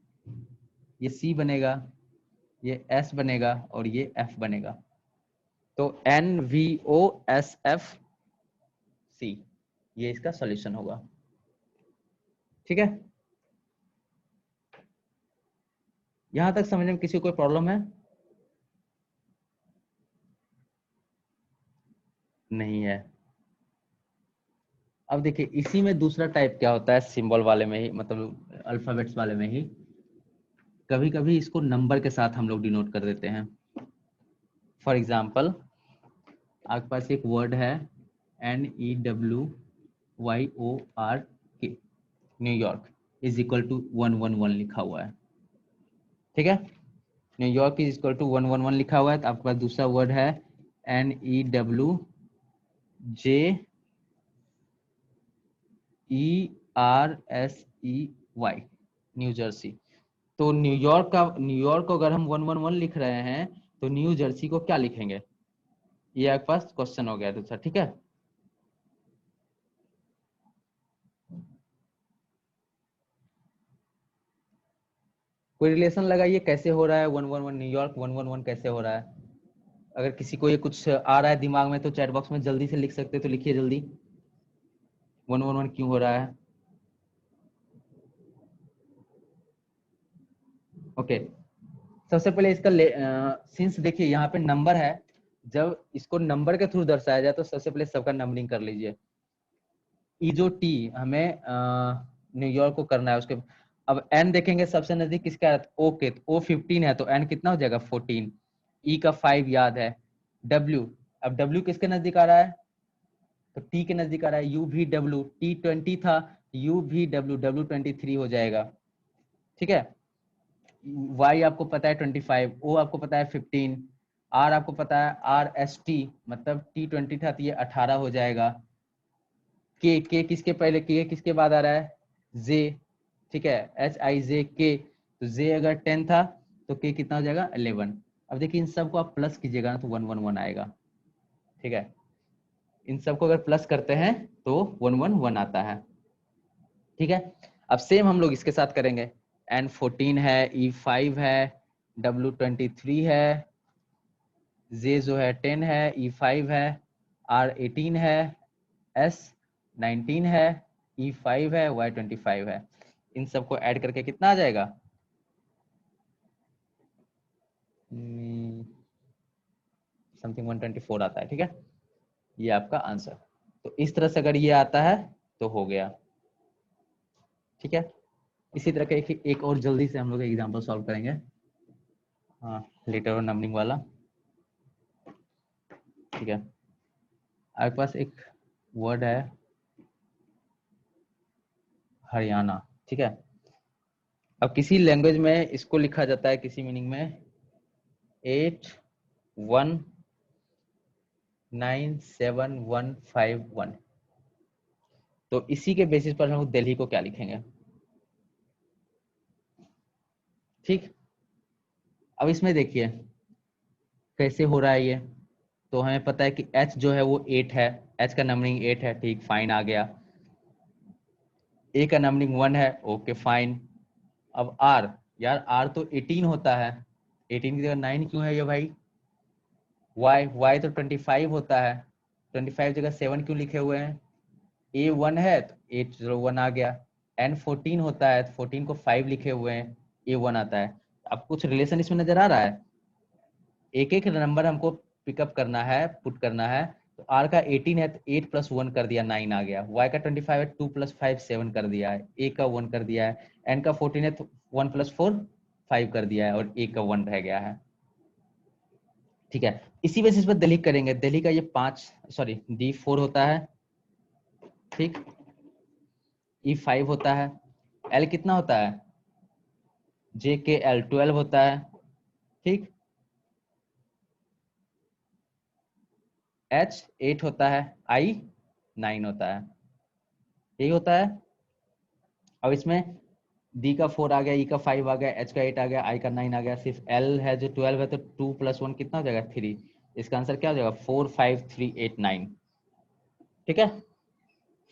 ये सी बनेगा, ये एस बनेगा और ये एफ बनेगा। तो NVOSFC ये इसका सॉल्यूशन होगा। ठीक है, यहां तक समझने में किसी को कोई प्रॉब्लम है? नहीं है। अब देखिए इसी में दूसरा टाइप क्या होता है, सिंबल वाले में ही, मतलब अल्फाबेट्स वाले में ही, कभी कभी इसको नंबर के साथ हम लोग डिनोट कर देते हैं। फॉर एग्जाम्पल आपके पास एक वर्ड है NEWYORK, न्यूयॉर्क =111 लिखा हुआ है। ठीक है, न्यूयॉर्क =111 लिखा हुआ है। तो आपके पास दूसरा वर्ड है NEWJERSEY, न्यू जर्सी। तो न्यूयॉर्क को अगर हम 111 लिख रहे हैं तो न्यू जर्सी को क्या लिखेंगे, ये आपके पास क्वेश्चन हो गया दूसरा। ठीक है, कोई रिलेशन लगाइए कैसे हो रहा है 111 न्यूयॉर्क 111 कैसे हो रहा है। अगर किसी को ये कुछ आ रहा है दिमाग में तो चैट बॉक्स में जल्दी से लिख सकते हैं, तो लिखिए जल्दी 111 क्यों हो रहा है। ओके, सबसे पहले इसका सिंस देखिए यहाँ पे नंबर है, जब इसको नंबर के थ्रू दर्शाया जाए तो सबसे पहले सबका नंबरिंग कर लीजिए। ई जो टी हमें न्यूयॉर्क को करना है उसके। अब एन देखेंगे सबसे नजदीक किसका है, ओ के, तो ओ 15 है तो एन कितना हो जाएगा 14। ई का 5 याद है। डब्ल्यू, अब डब्ल्यू किसके नजदीक आ रहा है, तो टी के नजदीक आ रहा है, यू भी डब्ल्यू, टी 20 था, यू भी डब्ल्यू, डब्ल्यू 23 हो जाएगा। ठीक है, वाई आपको पता है 25, ओ आपको पता है 15, आर आपको पता है आर एस टी, मतलब टी 20 था तो ये 18 हो जाएगा। के किसके पहले, के किसके बाद आ रहा है, जे, ठीक है, एच आई जे के, तो जे अगर 10 था तो के कितना हो जाएगा 11। अब देखिए इन सबको आप प्लस कीजिएगा ना तो 111 आएगा। ठीक है, इन सबको अगर प्लस करते हैं तो 111 आता है। ठीक है, अब सेम हम लोग इसके साथ करेंगे। N14 है, E5 है, W23 है, J जो है 10 है, E5 है, R18 है, S19 है, E5 है, Y25 है। इन सबको ऐड करके कितना आ जाएगा, समथिंग 124 आता है। ठीक है, ये आपका आंसर। तो इस तरह से अगर ये आता है तो हो गया। ठीक है, इसी तरह का एक और जल्दी से हम लोग एग्जांपल सॉल्व करेंगे, हाँ, लेटर और नंबरिंग वाला। ठीक है, आपके पास एक वर्ड है हरियाणा। ठीक है, अब किसी लैंग्वेज में इसको लिखा जाता है किसी मीनिंग में 819751, तो इसी के बेसिस पर हम लोग दिल्ली को क्या लिखेंगे। ठीक, अब इसमें देखिए कैसे हो रहा है ये, तो हमें पता है कि h जो है वो 8 है, h का नंबरिंग 8 है, ठीक, फाइन आ गया। a का नंबरिंग 1 है, ओके फाइन। अब r, यार r तो 18 होता है, 18 की जगह 9 क्यों है ये भाई। y तो 25 होता है, 25 जगह 7 क्यों लिखे हुए हैं। a 1 है तो 801 आ गया। n 14 होता है तो 14 को 5 लिखे हुए हैं, a 1 आता है। अब कुछ रिलेशन इसमें नजर आ रहा है, एक एक नंबर हमको पिकअप करना है, पुट करना है। तो r का 18 है तो 8 + 1 कर दिया 9 आ गया, y का 25 है 2 + 5 7 कर दिया है, a का 1 कर दिया है, n का 14 है तो 1 + 4 5 कर दिया है और a का 1 रह गया है। ठीक है, इसी बेसिस पर दिल्ली करेंगे। दिल्ली का ये 5 सॉरी D4 होता है, ठीक, E5 होता है, L कितना होता है, JKL 12 होता है, ठीक, H 8 होता है, I 9 होता है, यही होता है। अब इसमें D का 4 आ गया, E का 5 आ गया, H का 8 आ गया, I का 9 आ गया, सिर्फ L है जो 12 है, तो 2 + 1 कितना हो जाएगा 3। इसका आंसर क्या हो जाएगा 4 5 3 8 9। ठीक है,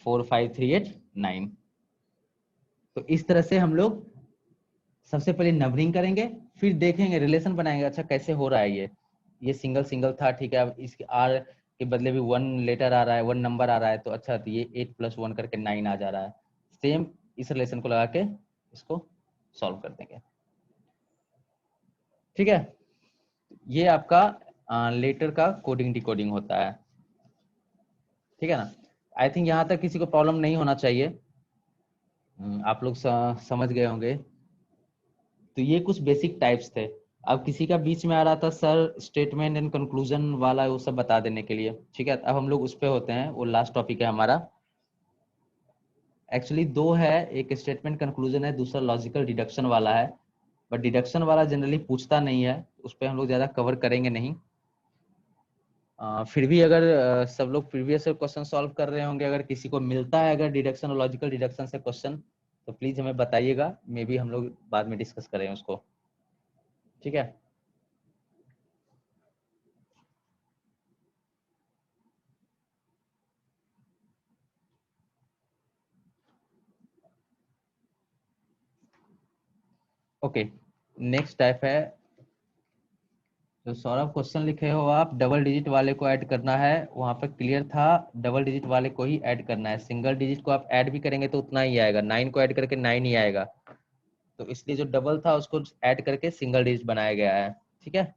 4 5 3 8 9। तो इस तरह से हम लोग सबसे पहले नंबरिंग करेंगे, फिर देखेंगे रिलेशन बनाएंगे, अच्छा कैसे हो रहा है ये सिंगल सिंगल था, ठीक है, अब इसके आर के बदले भी 1 लेटर आ रहा है, 1 नंबर आ रहा है, तो अच्छा तो ये 8 + 1 करके 9 आ जा रहा है। सेम इस रिलेशन को लगा के इसको सॉल्व कर देंगे। ठीक है, ये आपका लेटर का कोडिंग डिकोडिंग होता है। ठीक है ना, आई थिंक यहाँ तक किसी को प्रॉब्लम नहीं होना चाहिए। आप लोग समझ गए होंगे। तो ये कुछ बेसिक टाइप्स थे। अब किसी का बीच में आ रहा था सर स्टेटमेंट एंड कंक्लूजन वाला, वो सब बता देने के लिए। ठीक है, अब हम लोग उस पे होते हैं, वो लास्ट टॉपिक है हमारा। एक्चुअली दो है, एक स्टेटमेंट कंक्लूजन है, दूसरा लॉजिकल डिडक्शन वाला है। बट डिडक्शन वाला जनरली पूछता नहीं है, उस पर हम लोग ज्यादा कवर करेंगे नहीं। फिर भी अगर सब लोग प्रीवियस क्वेश्चन सॉल्व कर रहे होंगे, अगर किसी को मिलता है अगर डिडक्शन और लॉजिकल डिडक्शन से क्वेश्चन, तो प्लीज हमें बताइएगा, मे बी हम लोग बाद में डिस्कस करें उसको। ठीक है, ओके। नेक्स्ट टाइप है, जो सौरभ क्वेश्चन लिखे हो आप, डबल डिजिट वाले को ऐड करना है, वहां पर क्लियर था डबल डिजिट वाले को ही ऐड करना है। सिंगल डिजिट को आप ऐड भी करेंगे तो उतना ही आएगा, 9 को ऐड करके 9 ही आएगा, तो इसलिए जो डबल था उसको ऐड करके सिंगल डिजिट बनाया गया है। ठीक है,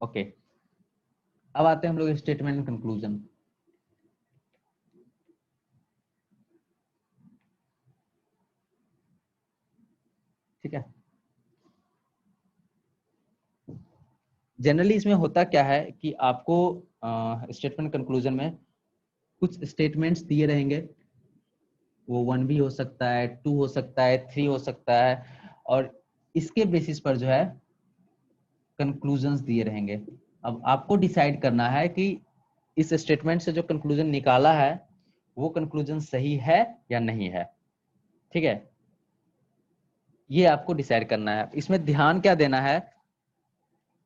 ओके। अब आते हैं हम लोग स्टेटमेंट कंक्लूजन। जनरली इसमें होता क्या है कि आपको स्टेटमेंट कंक्लूजन में कुछ स्टेटमेंट्स दिए रहेंगे, वो 1 भी हो सकता है, 2 हो सकता है, 3 हो सकता है, और इसके बेसिस पर जो है कंक्लूजन्स दिए रहेंगे। अब आपको डिसाइड करना है कि इस स्टेटमेंट से जो कंक्लूजन निकाला है वो कंक्लूजन सही है या नहीं है। ठीक है, ये आपको डिसाइड करना है। इसमें ध्यान क्या देना है,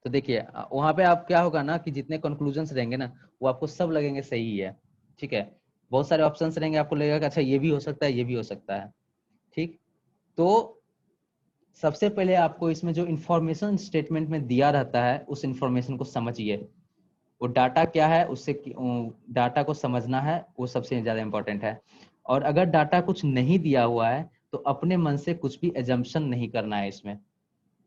तो देखिए वहां पे आप क्या होगा ना कि जितने कंक्लूजन्स रहेंगे ना वो आपको सब लगेंगे सही है। ठीक है, बहुत सारे ऑप्शंस रहेंगे, आपको लगेगा कि अच्छा ये भी हो सकता है, ये भी हो सकता है। ठीक, तो सबसे पहले आपको इसमें जो इंफॉर्मेशन स्टेटमेंट में दिया रहता है उस इंफॉर्मेशन को समझिए। वो डाटा क्या है, उससे डाटा को समझना है, वो सबसे ज्यादा इंपॉर्टेंट है। और अगर डाटा कुछ नहीं दिया हुआ है तो अपने मन से कुछ भी एजम्पशन नहीं करना है। इसमें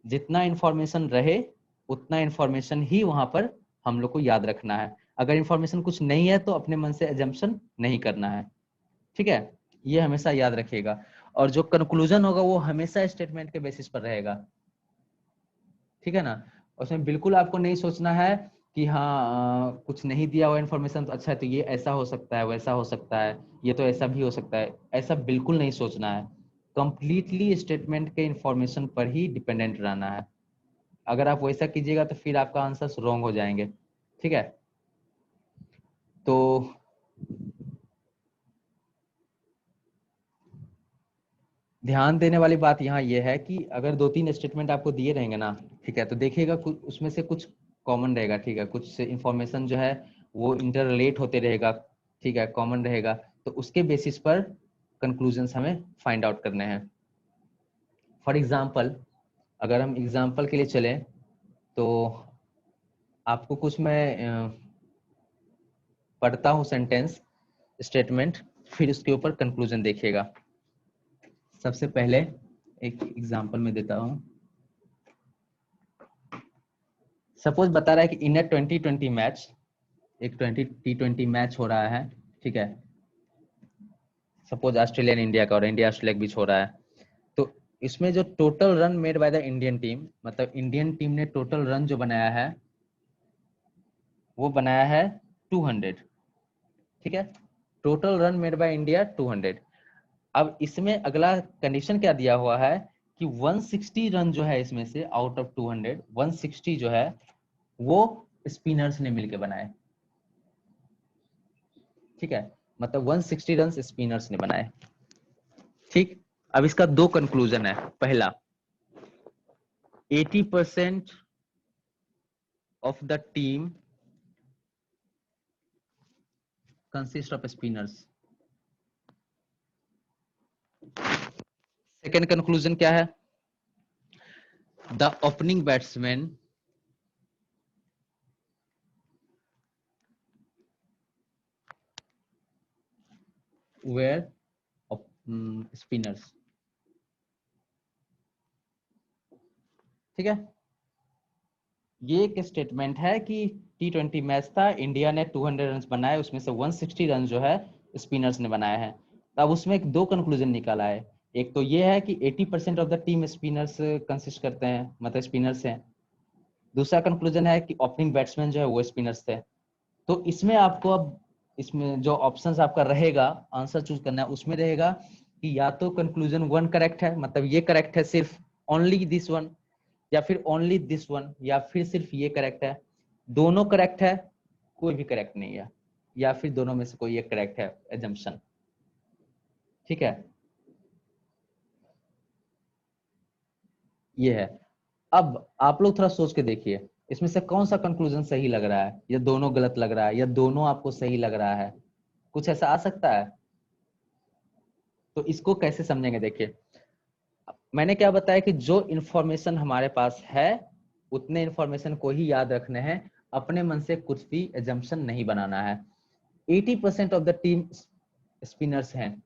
जितना इंफॉर्मेशन रहे उतना इंफॉर्मेशन ही वहां पर हम लोग को याद रखना है। अगर इंफॉर्मेशन कुछ नहीं है तो अपने मन से एजम्पशन नहीं करना है। ठीक है, ये हमेशा याद रखिएगा। और जो कंक्लूजन होगा वो हमेशा स्टेटमेंट के बेसिस पर रहेगा। ठीक है ना, उसमें बिल्कुल आपको नहीं सोचना है कि हाँ कुछ नहीं दिया हुआ इन्फॉर्मेशन तो अच्छा है तो ये ऐसा हो सकता है, वैसा हो सकता है, ये तो ऐसा भी हो सकता है, ऐसा बिल्कुल नहीं सोचना है। कंप्लीटली स्टेटमेंट के इंफॉर्मेशन पर ही डिपेंडेंट रहना है। अगर आप वैसा कीजिएगा तो फिर आपका आंसर रॉन्ग हो जाएंगे। ठीक है, तो ध्यान देने वाली बात यहाँ ये है कि अगर 2-3 स्टेटमेंट आपको दिए रहेंगे ना, ठीक है, तो देखिएगा उसमें से कुछ कॉमन रहेगा। ठीक है, कुछ इंफॉर्मेशन जो है वो इंटर रिलेट होते रहेगा। ठीक है, कॉमन रहेगा, तो उसके बेसिस पर कंक्लूजन्स हमें फाइंड आउट करने हैं। फॉर एग्जाम्पल, अगर हम एग्जाम्पल के लिए चलें तो आपको कुछ मैं पढ़ता हूँ सेंटेंस स्टेटमेंट, फिर उसके ऊपर कंक्लूजन देखिएगा। सबसे पहले एक एग्जाम्पल में देता हूँ। सपोज बता रहा है कि इन 2020 मैच, एक T20 मैच हो रहा है। ठीक है, सपोज ऑस्ट्रेलिया इंडिया का और इंडिया ऑस्ट्रेलिया के बीच हो रहा है। तो इसमें जो total run made by the Indian team, मतलब इंडियन टीम ने टोटल रन जो बनाया है वो बनाया है 200। ठीक है, total run made by India 200। अब इसमें अगला कंडीशन क्या दिया हुआ है कि 160 रन जो है इसमें से आउट ऑफ 200, 160 जो है वो स्पिनर्स ने मिलकर बनाए। ठीक है, मतलब 160 रन स्पिनर्स ने बनाए। ठीक, अब इसका दो कंक्लूजन है। पहला, 80% of the team consist of spinners. Second conclusion क्या है, the opening batsman were spinners. ठीक है, ये एक स्टेटमेंट है कि T20 मैच था, इंडिया ने 200 रन बनाए, उसमें से 160 रन जो है स्पिनर्स ने बनाए हैं। अब उसमें एक दो कंक्लूजन निकाला है। एक तो ये है कि 80% of the team spinners consist करते हैं, मतलब स्पिनर्स हैं। दूसरा कंक्लूजन है कि ओपनिंग बैट्समैन जो है वो स्पिनर्स थे। तो इसमें आपको अब इसमें जो ऑप्शंस आपका रहेगा आंसर चूज करना है, उसमें रहेगा कि या तो कंक्लूजन 1 करेक्ट है, मतलब ये करेक्ट है सिर्फ, ओनली दिस वन, या फिर ओनली दिस वन, या फिर सिर्फ ये करेक्ट है, दोनों करेक्ट है, कोई भी करेक्ट नहीं है, या फिर दोनों में से कोई एक करेक्ट है, एजम्पशन। ठीक है, ये है। अब आप लोग थोड़ा सोच के देखिए इसमें से कौन सा कंक्लूजन सही लग रहा है, या दोनों गलत लग रहा है, या दोनों आपको सही लग रहा है। कुछ ऐसा आ सकता है। तो इसको कैसे समझेंगे, देखिए मैंने क्या बताया कि जो इंफॉर्मेशन हमारे पास है उतने इंफॉर्मेशन को ही याद रखने हैं, अपने मन से कुछ भी एजम्पशन नहीं बनाना है। 80% ऑफ द टीम स्पिनर्स हैं,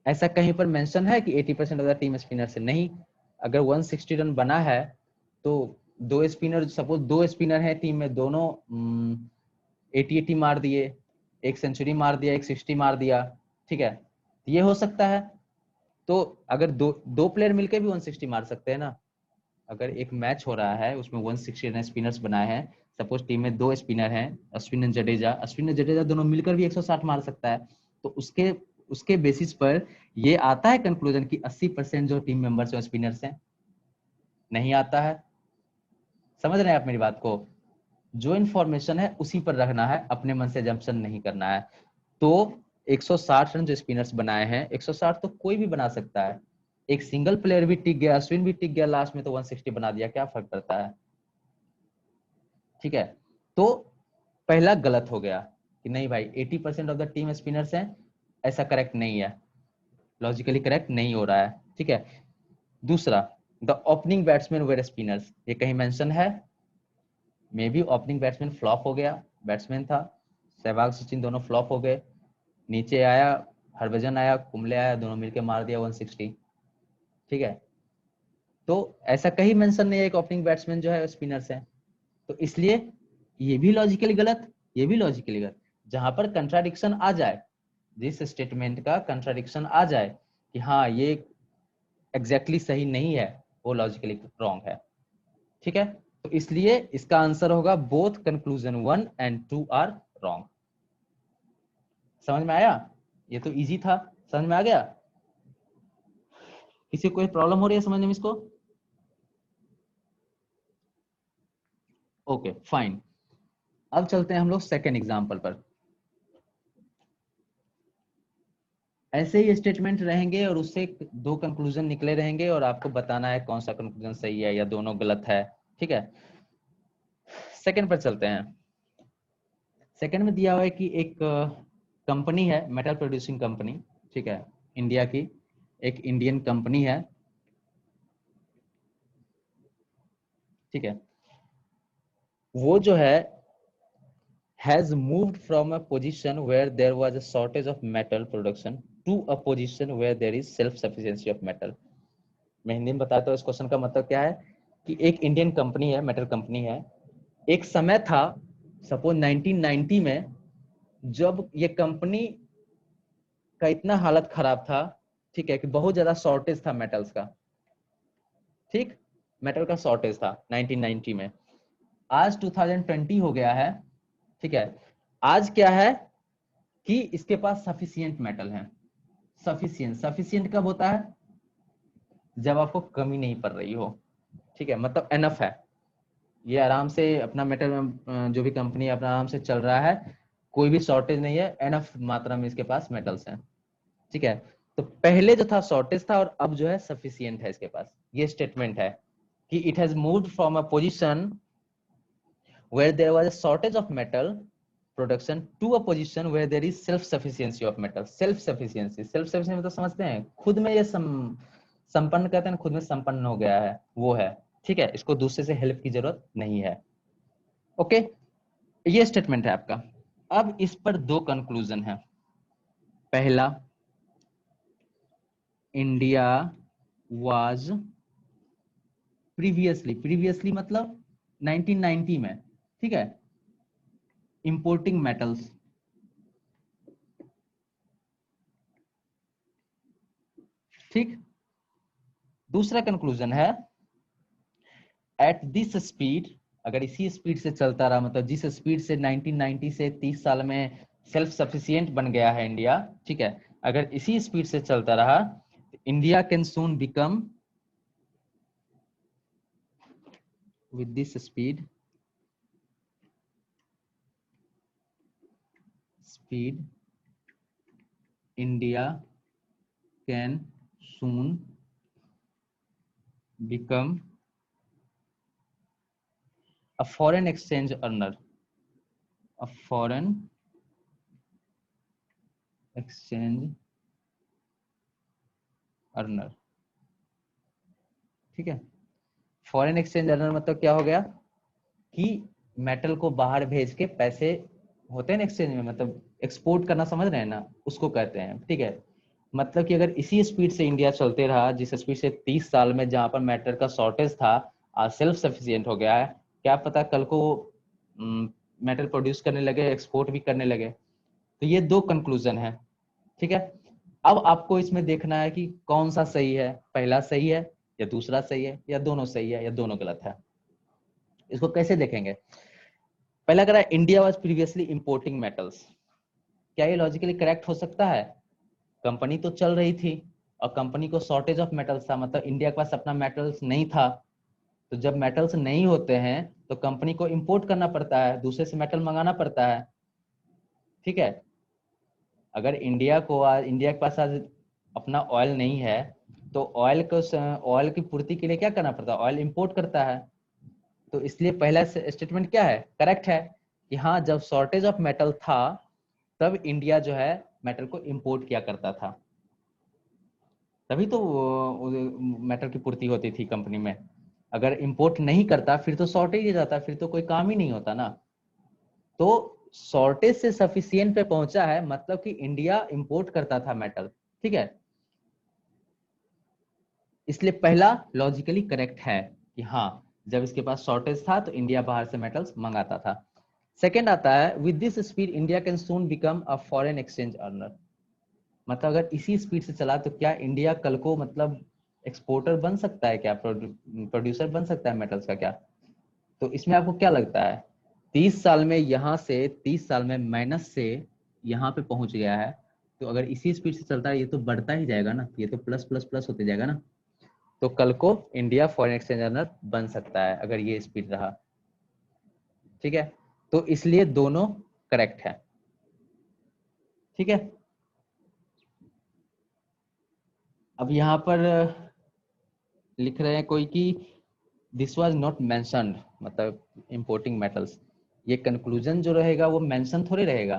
ऐसा कहीं पर मेंशन है कि 80% ऑफ द टीम स्पिनर्स है? नहीं। अगर 160 रन बना है तो दो स्पिनर, सपोज दो स्पिनर है टीम में, दोनों 80 मार दिए, एक सेंचुरी मार दिया, एक 60 मार दिया। ठीक है, ये हो सकता है। तो अगर दो प्लेयर मिलकर भी 160 मार सकते हैं ना, अगर एक मैच हो रहा है उसमें 160 स्पिनर्स बनाए हैं, सपोज टीम में 2 स्पिनर हैं, अश्विन और जडेजा दोनों मिलकर भी 160 मार सकता है, तो उसके उसके बेसिस पर ये आता है कंक्लूजन कि 80% जो टीम मेंबर्स हैं स्पिनर्स हैं? नहीं आता है। समझ रहे हैं आप मेरी बात को? जो इन्फॉर्मेशन है उसी पर रखना है, अपने मन से जंप्शन नहीं करना है। तो 160 रन जो स्पिनर्स बनाए हैं, 160 तो कोई भी बना सकता है, एक सिंगल प्लेयर भी टिक गया, अश्विन भी टिक गया लास्ट में तो 160 बना दिया, क्या फर्क पड़ता है? ठीक है, तो पहला गलत हो गया कि नहीं भाई 80% ऑफ द टीम स्पिनर्स हैं, ऐसा करेक्ट नहीं है, लॉजिकली करेक्ट नहीं हो रहा है। ठीक है, दूसरा, the opening batsman were spinners, ये कहीं मेंशन है? Maybe opening batsman flop हो गया, बैट्समैन था, सहवाग सचिन दोनों फ्लॉप हो गए, नीचे आया हरभजन आया, कुंबले आया, दोनों मिलके मार दिया 160। ठीक है, तो ऐसा कहीं मेंशन नहीं है कि ओपनिंग बैट्समैन जो है स्पिनर्स हैं, तो इसलिए ये भी लॉजिकली गलत, ये भी लॉजिकली गलत। जहां पर कंट्राडिक्शन आ जाए, जिस स्टेटमेंट का कंट्राडिक्शन आ जाए कि हाँ ये एग्जैक्टली सही नहीं है, वो लॉजिकली रॉन्ग है। ठीक है, तो इसलिए इसका आंसर होगा both conclusion 1 and 2 are wrong. समझ में आया? ये तो इजी था, समझ में आ गया? किसी को कोई प्रॉब्लम हो रही है समझने में इसको? ओके फाइन, अब चलते हैं हम लोग सेकेंड एग्जाम्पल पर। ऐसे ही स्टेटमेंट रहेंगे और उससे 2 कंक्लूजन निकले रहेंगे और आपको बताना है कौन सा कंक्लूजन सही है या दोनों गलत है। ठीक है, सेकंड पर चलते हैं। सेकंड में दिया हुआ है कि एक कंपनी है, मेटल प्रोड्यूसिंग कंपनी, ठीक है, इंडिया की एक इंडियन कंपनी है। ठीक है, वो जो है has moved from a position where there was a shortage of metal production to a position where there is self sufficiency of metal। मैं हिंदी में बताता हूँ इस क्वेश्चन का मतलब क्या है कि एक इंडियन कंपनी है, मेटल कंपनी है, एक समय था सपोज 1990 में जब ये कंपनी का इतना हालत खराब था, ठीक है, कि बहुत ज्यादा शॉर्टेज था मेटल्स का। ठीक, मेटल का शॉर्टेज था 1990 में। आज 2020 हो गया है, ठीक है, आज क्या है कि इसके पास सफिशिएंट मेटल है। सफिशिएंट कब होता है? जब आपको कमी नहीं पड़ रही हो। ठीक है, मतलब एनफ है, ये आराम से अपना मेटल जो भी कंपनी है अपना आराम से चल रहा है, कोई भी शॉर्टेज नहीं है, एनफ मात्रा में इसके पास मेटल्स हैं। ठीक है, तो पहले जो था शॉर्टेज था और अब जो है सफिशिएंट है इसके पास। ये स्टेटमेंट है कि it has moved from a position where there was a shortage of metal production to a position where there is self sufficiency of metal। self sufficiency मतलब समझते हैं, खुद में ये संपन्न कहते हैं, खुद में संपन्न हो गया है, वो है। ठीक है, इसको दूसरे से हेल्प की जरूरत नहीं है। ओके, ये स्टेटमेंट है आपका। अब इस पर 2 कंक्लूजन है। पहला, इंडिया वाज प्रीवियसली मतलब 1990 में, ठीक है, इंपोर्टिंग मेटल्स। ठीक, दूसरा कंक्लूजन है एट दिस स्पीड, अगर इसी स्पीड से चलता रहा, मतलब जिस स्पीड से 1990 से 30 साल में सेल्फ सफिशिएंट बन गया है इंडिया, ठीक है, अगर इसी स्पीड से चलता रहा, India can soon become with this speed India can soon become a foreign exchange earner, a foreign exchange earner। ठीक है, फॉरेन एक्सचेंज अर्नर मतलब क्या हो गया कि मेटल को बाहर भेज के पैसे होते हैं ना एक्सचेंज में, मतलब एक्सपोर्ट करना, समझ रहे हैं ना, उसको कहते हैं। ठीक है, मतलब कि अगर इसी स्पीड से इंडिया चलते रहा, जिस स्पीड से 30 साल में जहां पर मेटल का शॉर्टेज था आज सेल्फ सफिशिएंट हो गया है, क्या पता कल को मेटल प्रोड्यूस करने लगे, एक्सपोर्ट भी करने लगे। तो ये 2 कंक्लूजन है। ठीक है, अब आपको इसमें देखना है कि कौन सा सही है। पहला सही है या दूसरा सही है, या दोनों सही है, या दोनों गलत है। इसको कैसे देखेंगे? पहला कह रहा है India was previously importing metals. क्या ये लॉजिकली करेक्ट हो सकता है? कंपनी तो चल रही थी और कंपनी को शॉर्टेज ऑफ मेटल्स था, मतलब इंडिया के पास अपना मेटल्स नहीं था। तो जब मेटल्स नहीं होते हैं तो कंपनी को इंपोर्ट करना पड़ता है, दूसरे से मेटल मंगाना पड़ता है। ठीक है, अगर इंडिया के पास आज अपना ऑयल नहीं है तो ऑयल की पूर्ति के लिए क्या करना पड़ता है? ऑयल इंपोर्ट करता है। तो इसलिए पहला स्टेटमेंट क्या है? करेक्ट है कि हाँ, जब शॉर्टेज ऑफ मेटल था तब इंडिया जो है मेटल को इंपोर्ट किया करता था, तभी तो मेटल की पूर्ति होती थी कंपनी में। अगर इंपोर्ट नहीं करता फिर तो शॉर्टेज ही जाता, फिर तो कोई काम ही नहीं होता ना। तो शॉर्टेज से सफिशिएंट पे पहुंचा है, मतलब कि इंडिया इंपोर्ट करता था मेटल। ठीक है, इसलिए पहला लॉजिकली करेक्ट है कि हाँ, जब इसके पास शॉर्टेज था तो इंडिया बाहर से मेटल्स मंगाता था। सेकेंड आता है with this speed India can soon become a foreign exchange earner. मतलब अगर इसी स्पीड से चला तो क्या इंडिया कल को मतलब एक्सपोर्टर बन सकता है क्या, प्रोड्यूसर बन सकता है मेटल्स का क्या? तो इसमें आपको क्या लगता है 30 साल में यहाँ से 30 साल में माइनस से यहाँ पे पहुंच गया है, तो अगर इसी स्पीड से चलता है ये तो बढ़ता ही जाएगा ना, ये तो प्लस प्लस प्लस होते जाएगा ना। तो कल को इंडिया फॉरेन एक्सचेंज अर्नर बन सकता है अगर ये स्पीड रहा। ठीक है, तो इसलिए दोनों करेक्ट है। ठीक है, अब यहाँ पर लिख रहे हैं कोई कि दिस वाज नॉट मेंशन्ड, मतलब इंपोर्टिंग मेटल्स। ये कंक्लूजन जो रहेगा वो मेंशन थोड़ी रहेगा,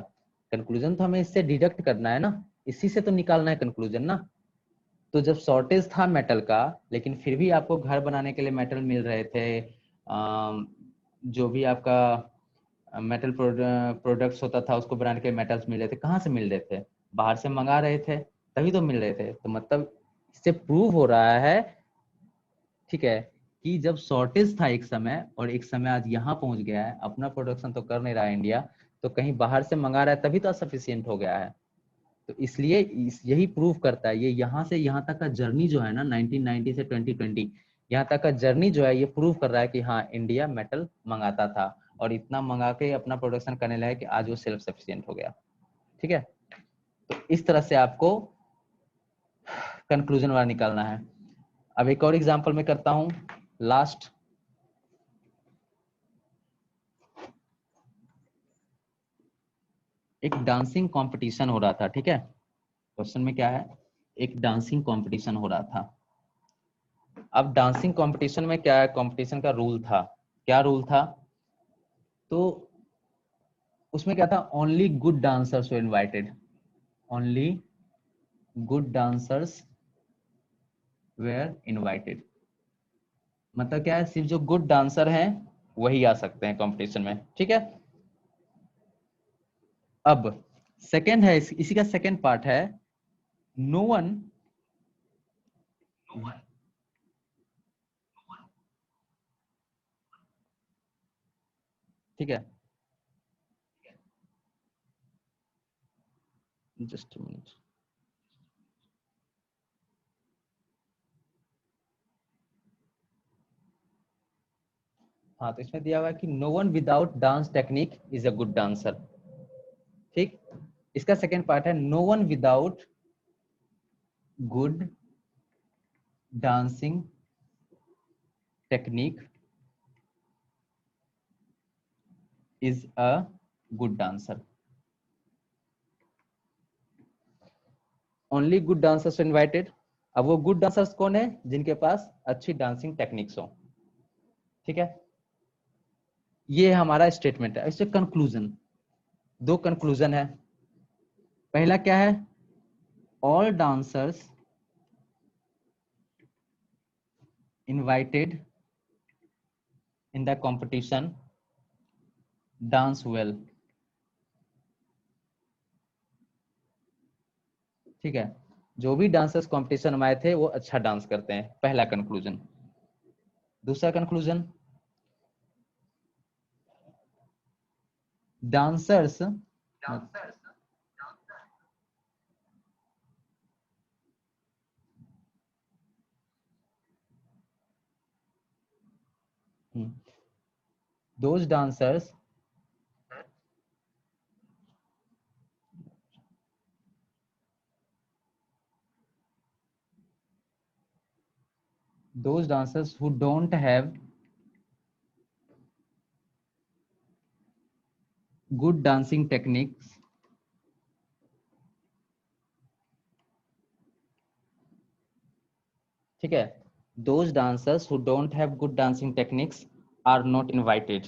कंक्लूजन तो हमें इससे डिडक्ट करना है ना, इसी से तो निकालना है कंक्लूजन ना। तो जब शॉर्टेज था मेटल का लेकिन फिर भी आपको घर बनाने के लिए मेटल मिल रहे थे, जो भी आपका मेटल प्रोडक्ट्स होता था उसको बनाने के मेटल्स मिल रहे थे, कहाँ से मिल रहे थे? बाहर से मंगा रहे थे तभी तो मिल रहे थे। तो मतलब इससे प्रूव हो रहा है, ठीक है, कि जब शॉर्टेज था एक समय और एक समय आज यहाँ पहुंच गया है, अपना प्रोडक्शन तो कर नहीं रहा है इंडिया, तो कहीं बाहर से मंगा रहा है तभी तो सफिशियंट हो गया है। तो इसलिए यही प्रूव करता है, ये यहाँ से यहाँ तक का जर्नी जो है ना 1990 से 2020 यहाँ तक का जर्नी जो है ये प्रूव कर रहा है कि हाँ, इंडिया मेटल मंगाता था और इतना मंगा के अपना प्रोडक्शन करने लगा कि आज वो सेल्फ सफिशियंट हो गया। ठीक है, तो इस तरह से आपको कंक्लूजन वाला निकालना है। अब एक और एग्जांपल मैं करता हूं, लास्ट। एक डांसिंग कंपटीशन हो रहा था। ठीक है, क्वेश्चन में क्या है, एक डांसिंग कंपटीशन हो रहा था। अब डांसिंग कंपटीशन में क्या है, कंपटीशन का रूल था, क्या रूल था? तो उसमें क्या था, only good dancers were invited, only good dancers were invited. मतलब क्या है, सिर्फ जो गुड डांसर हैं वही आ सकते हैं कंपटीशन में। ठीक है, अब सेकंड है, इसी का सेकंड पार्ट है, नो वन ठीक है, जस्ट मिनट। हाँ, तो इसमें दिया हुआ है कि no one without dance technique is a good dancer. ठीक, इसका सेकंड पार्ट है, no one without good dancing technique is a good dancer. Only good dancers invited. अब वो गुड डांसर्स कौन है? जिनके पास अच्छी डांसिंग टेक्निक्स हो। ठीक है, ये हमारा स्टेटमेंट है। इससे कंक्लूजन, दो कंक्लूजन है। पहला क्या है, all dancers invited in the competition dance well। ठीक है, जो भी डांसर्स कंपटीशन में आए थे वो अच्छा डांस करते हैं, पहला कंक्लूजन। दूसरा conclusion, dancers those dancers who don't have good dancing techniques ठीक है, those dancers who don't have good dancing techniques are not invited.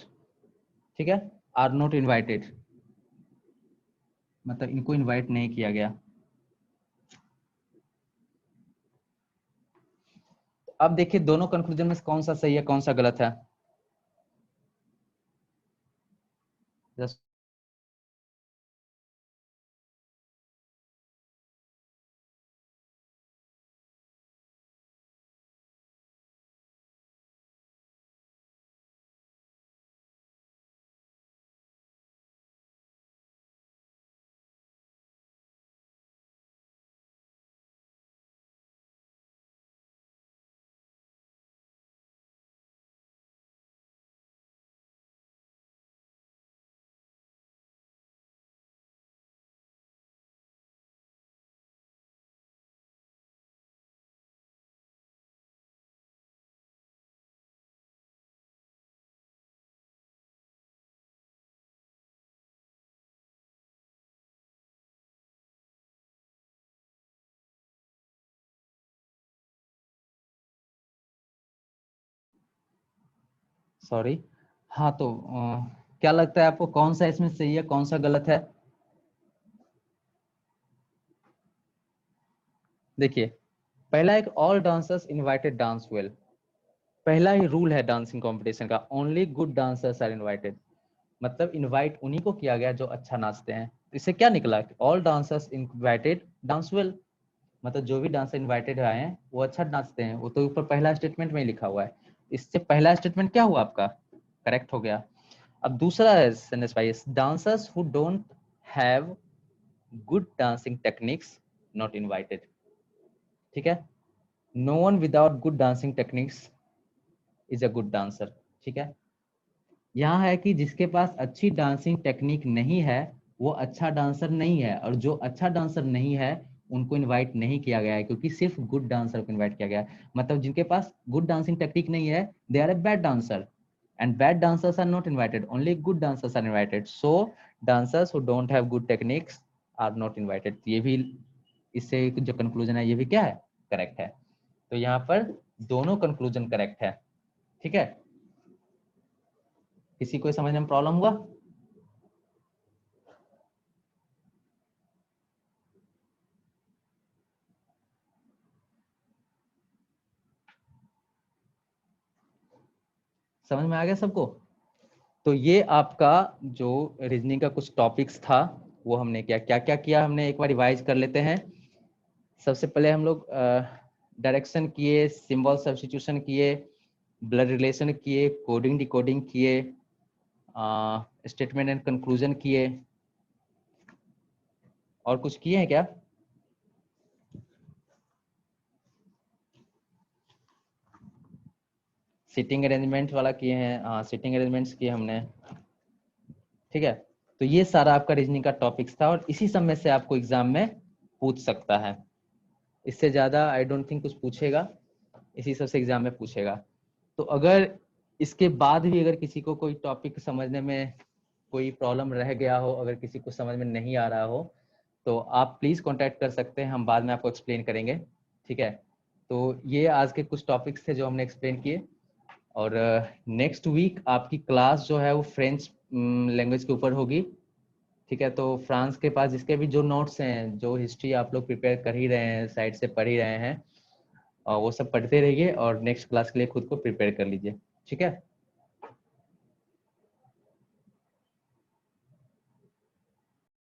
ठीक है, are not invited मतलब इनको इनवाइट नहीं किया गया। अब देखिए दोनों कंक्लूजन में से कौन सा सही है कौन सा गलत है। Just सॉरी हाँ तो क्या लगता है आपको कौन सा इसमें सही है कौन सा गलत है। देखिए पहला एक all dancers invited dance well, पहला ही रूल है डांसिंग कंपटीशन का, only good dancers are invited, मतलब इनवाइट उन्हीं को किया गया जो अच्छा नाचते हैं। इससे क्या निकला, all dancers invited dance well, मतलब जो भी डांसर इनवाइटेड आए हैं वो अच्छा नाचते हैं, वो तो ऊपर पहला स्टेटमेंट में ही लिखा हुआ है। इससे पहला स्टेटमेंट क्या हुआ आपका, करेक्ट हो गया। अब दूसरा है sentence wise, dancers who don't have good dancing techniques not invited. ठीक है, no one without good dancing techniques is a good dancer. ठीक है, यहाँ है कि जिसके पास अच्छी डांसिंग टेक्निक नहीं है वो अच्छा डांसर नहीं है, और जो अच्छा डांसर नहीं है उनको इनवाइट नहीं किया गया है, क्योंकि सिर्फ गुड डांसर को इनवाइट किया गया है। मतलब जिनके पास गुड डांसिंग टेक्निक नहीं है they are a bad dancer, and bad dancers are not invited, only good dancers are invited, so dancers who don't have good techniques are not invited। ये भी इससे जो कंक्लूजन है ये भी क्या है, करेक्ट है। तो यहाँ पर दोनों कंक्लूजन करेक्ट है। ठीक है, किसी को समझने में प्रॉब्लम हुआ? समझ में आ गया सबको? तो ये आपका जो रीजनिंग का कुछ टॉपिक्स था वो हमने क्या क्या क्या किया, हमने एक बार रिवाइज कर लेते हैं। सबसे पहले हम लोग डायरेक्शन किए, सिंबल सब्स्टिट्यूशन किए, ब्लड रिलेशन किए, कोडिंग डिकोडिंग किए, स्टेटमेंट एंड कंक्लूजन किए, और कुछ किए हैं क्या? सिटिंग अरेंजमेंट वाला किए हैं, हाँ सिटिंग अरेंजमेंट्स किए हमने। ठीक है, तो ये सारा आपका रीजनिंग का टॉपिक्स था, और इसी सब में से आपको एग्जाम में पूछ सकता है। इससे ज्यादा आई डोंट थिंक कुछ पूछेगा, इसी सब से एग्जाम में पूछेगा। तो अगर इसके बाद भी अगर किसी को कोई टॉपिक समझने में कोई प्रॉब्लम रह गया हो, अगर किसी को समझ में नहीं आ रहा हो, तो आप प्लीज कांटेक्ट कर सकते हैं, हम बाद में आपको एक्सप्लेन करेंगे। ठीक है, तो ये आज के कुछ टॉपिक्स थे जो हमने एक्सप्लेन किए, और नेक्स्ट वीक आपकी क्लास जो है वो फ्रेंच लैंग्वेज के ऊपर होगी। ठीक है, तो फ्रांस के पास जिसके भी जो नोट्स हैं, जो हिस्ट्री आप लोग प्रिपेयर कर ही रहे हैं, साइड से पढ़ ही रहे हैं, और वो सब पढ़ते रहिए और नेक्स्ट क्लास के लिए खुद को प्रिपेयर कर लीजिए। ठीक है।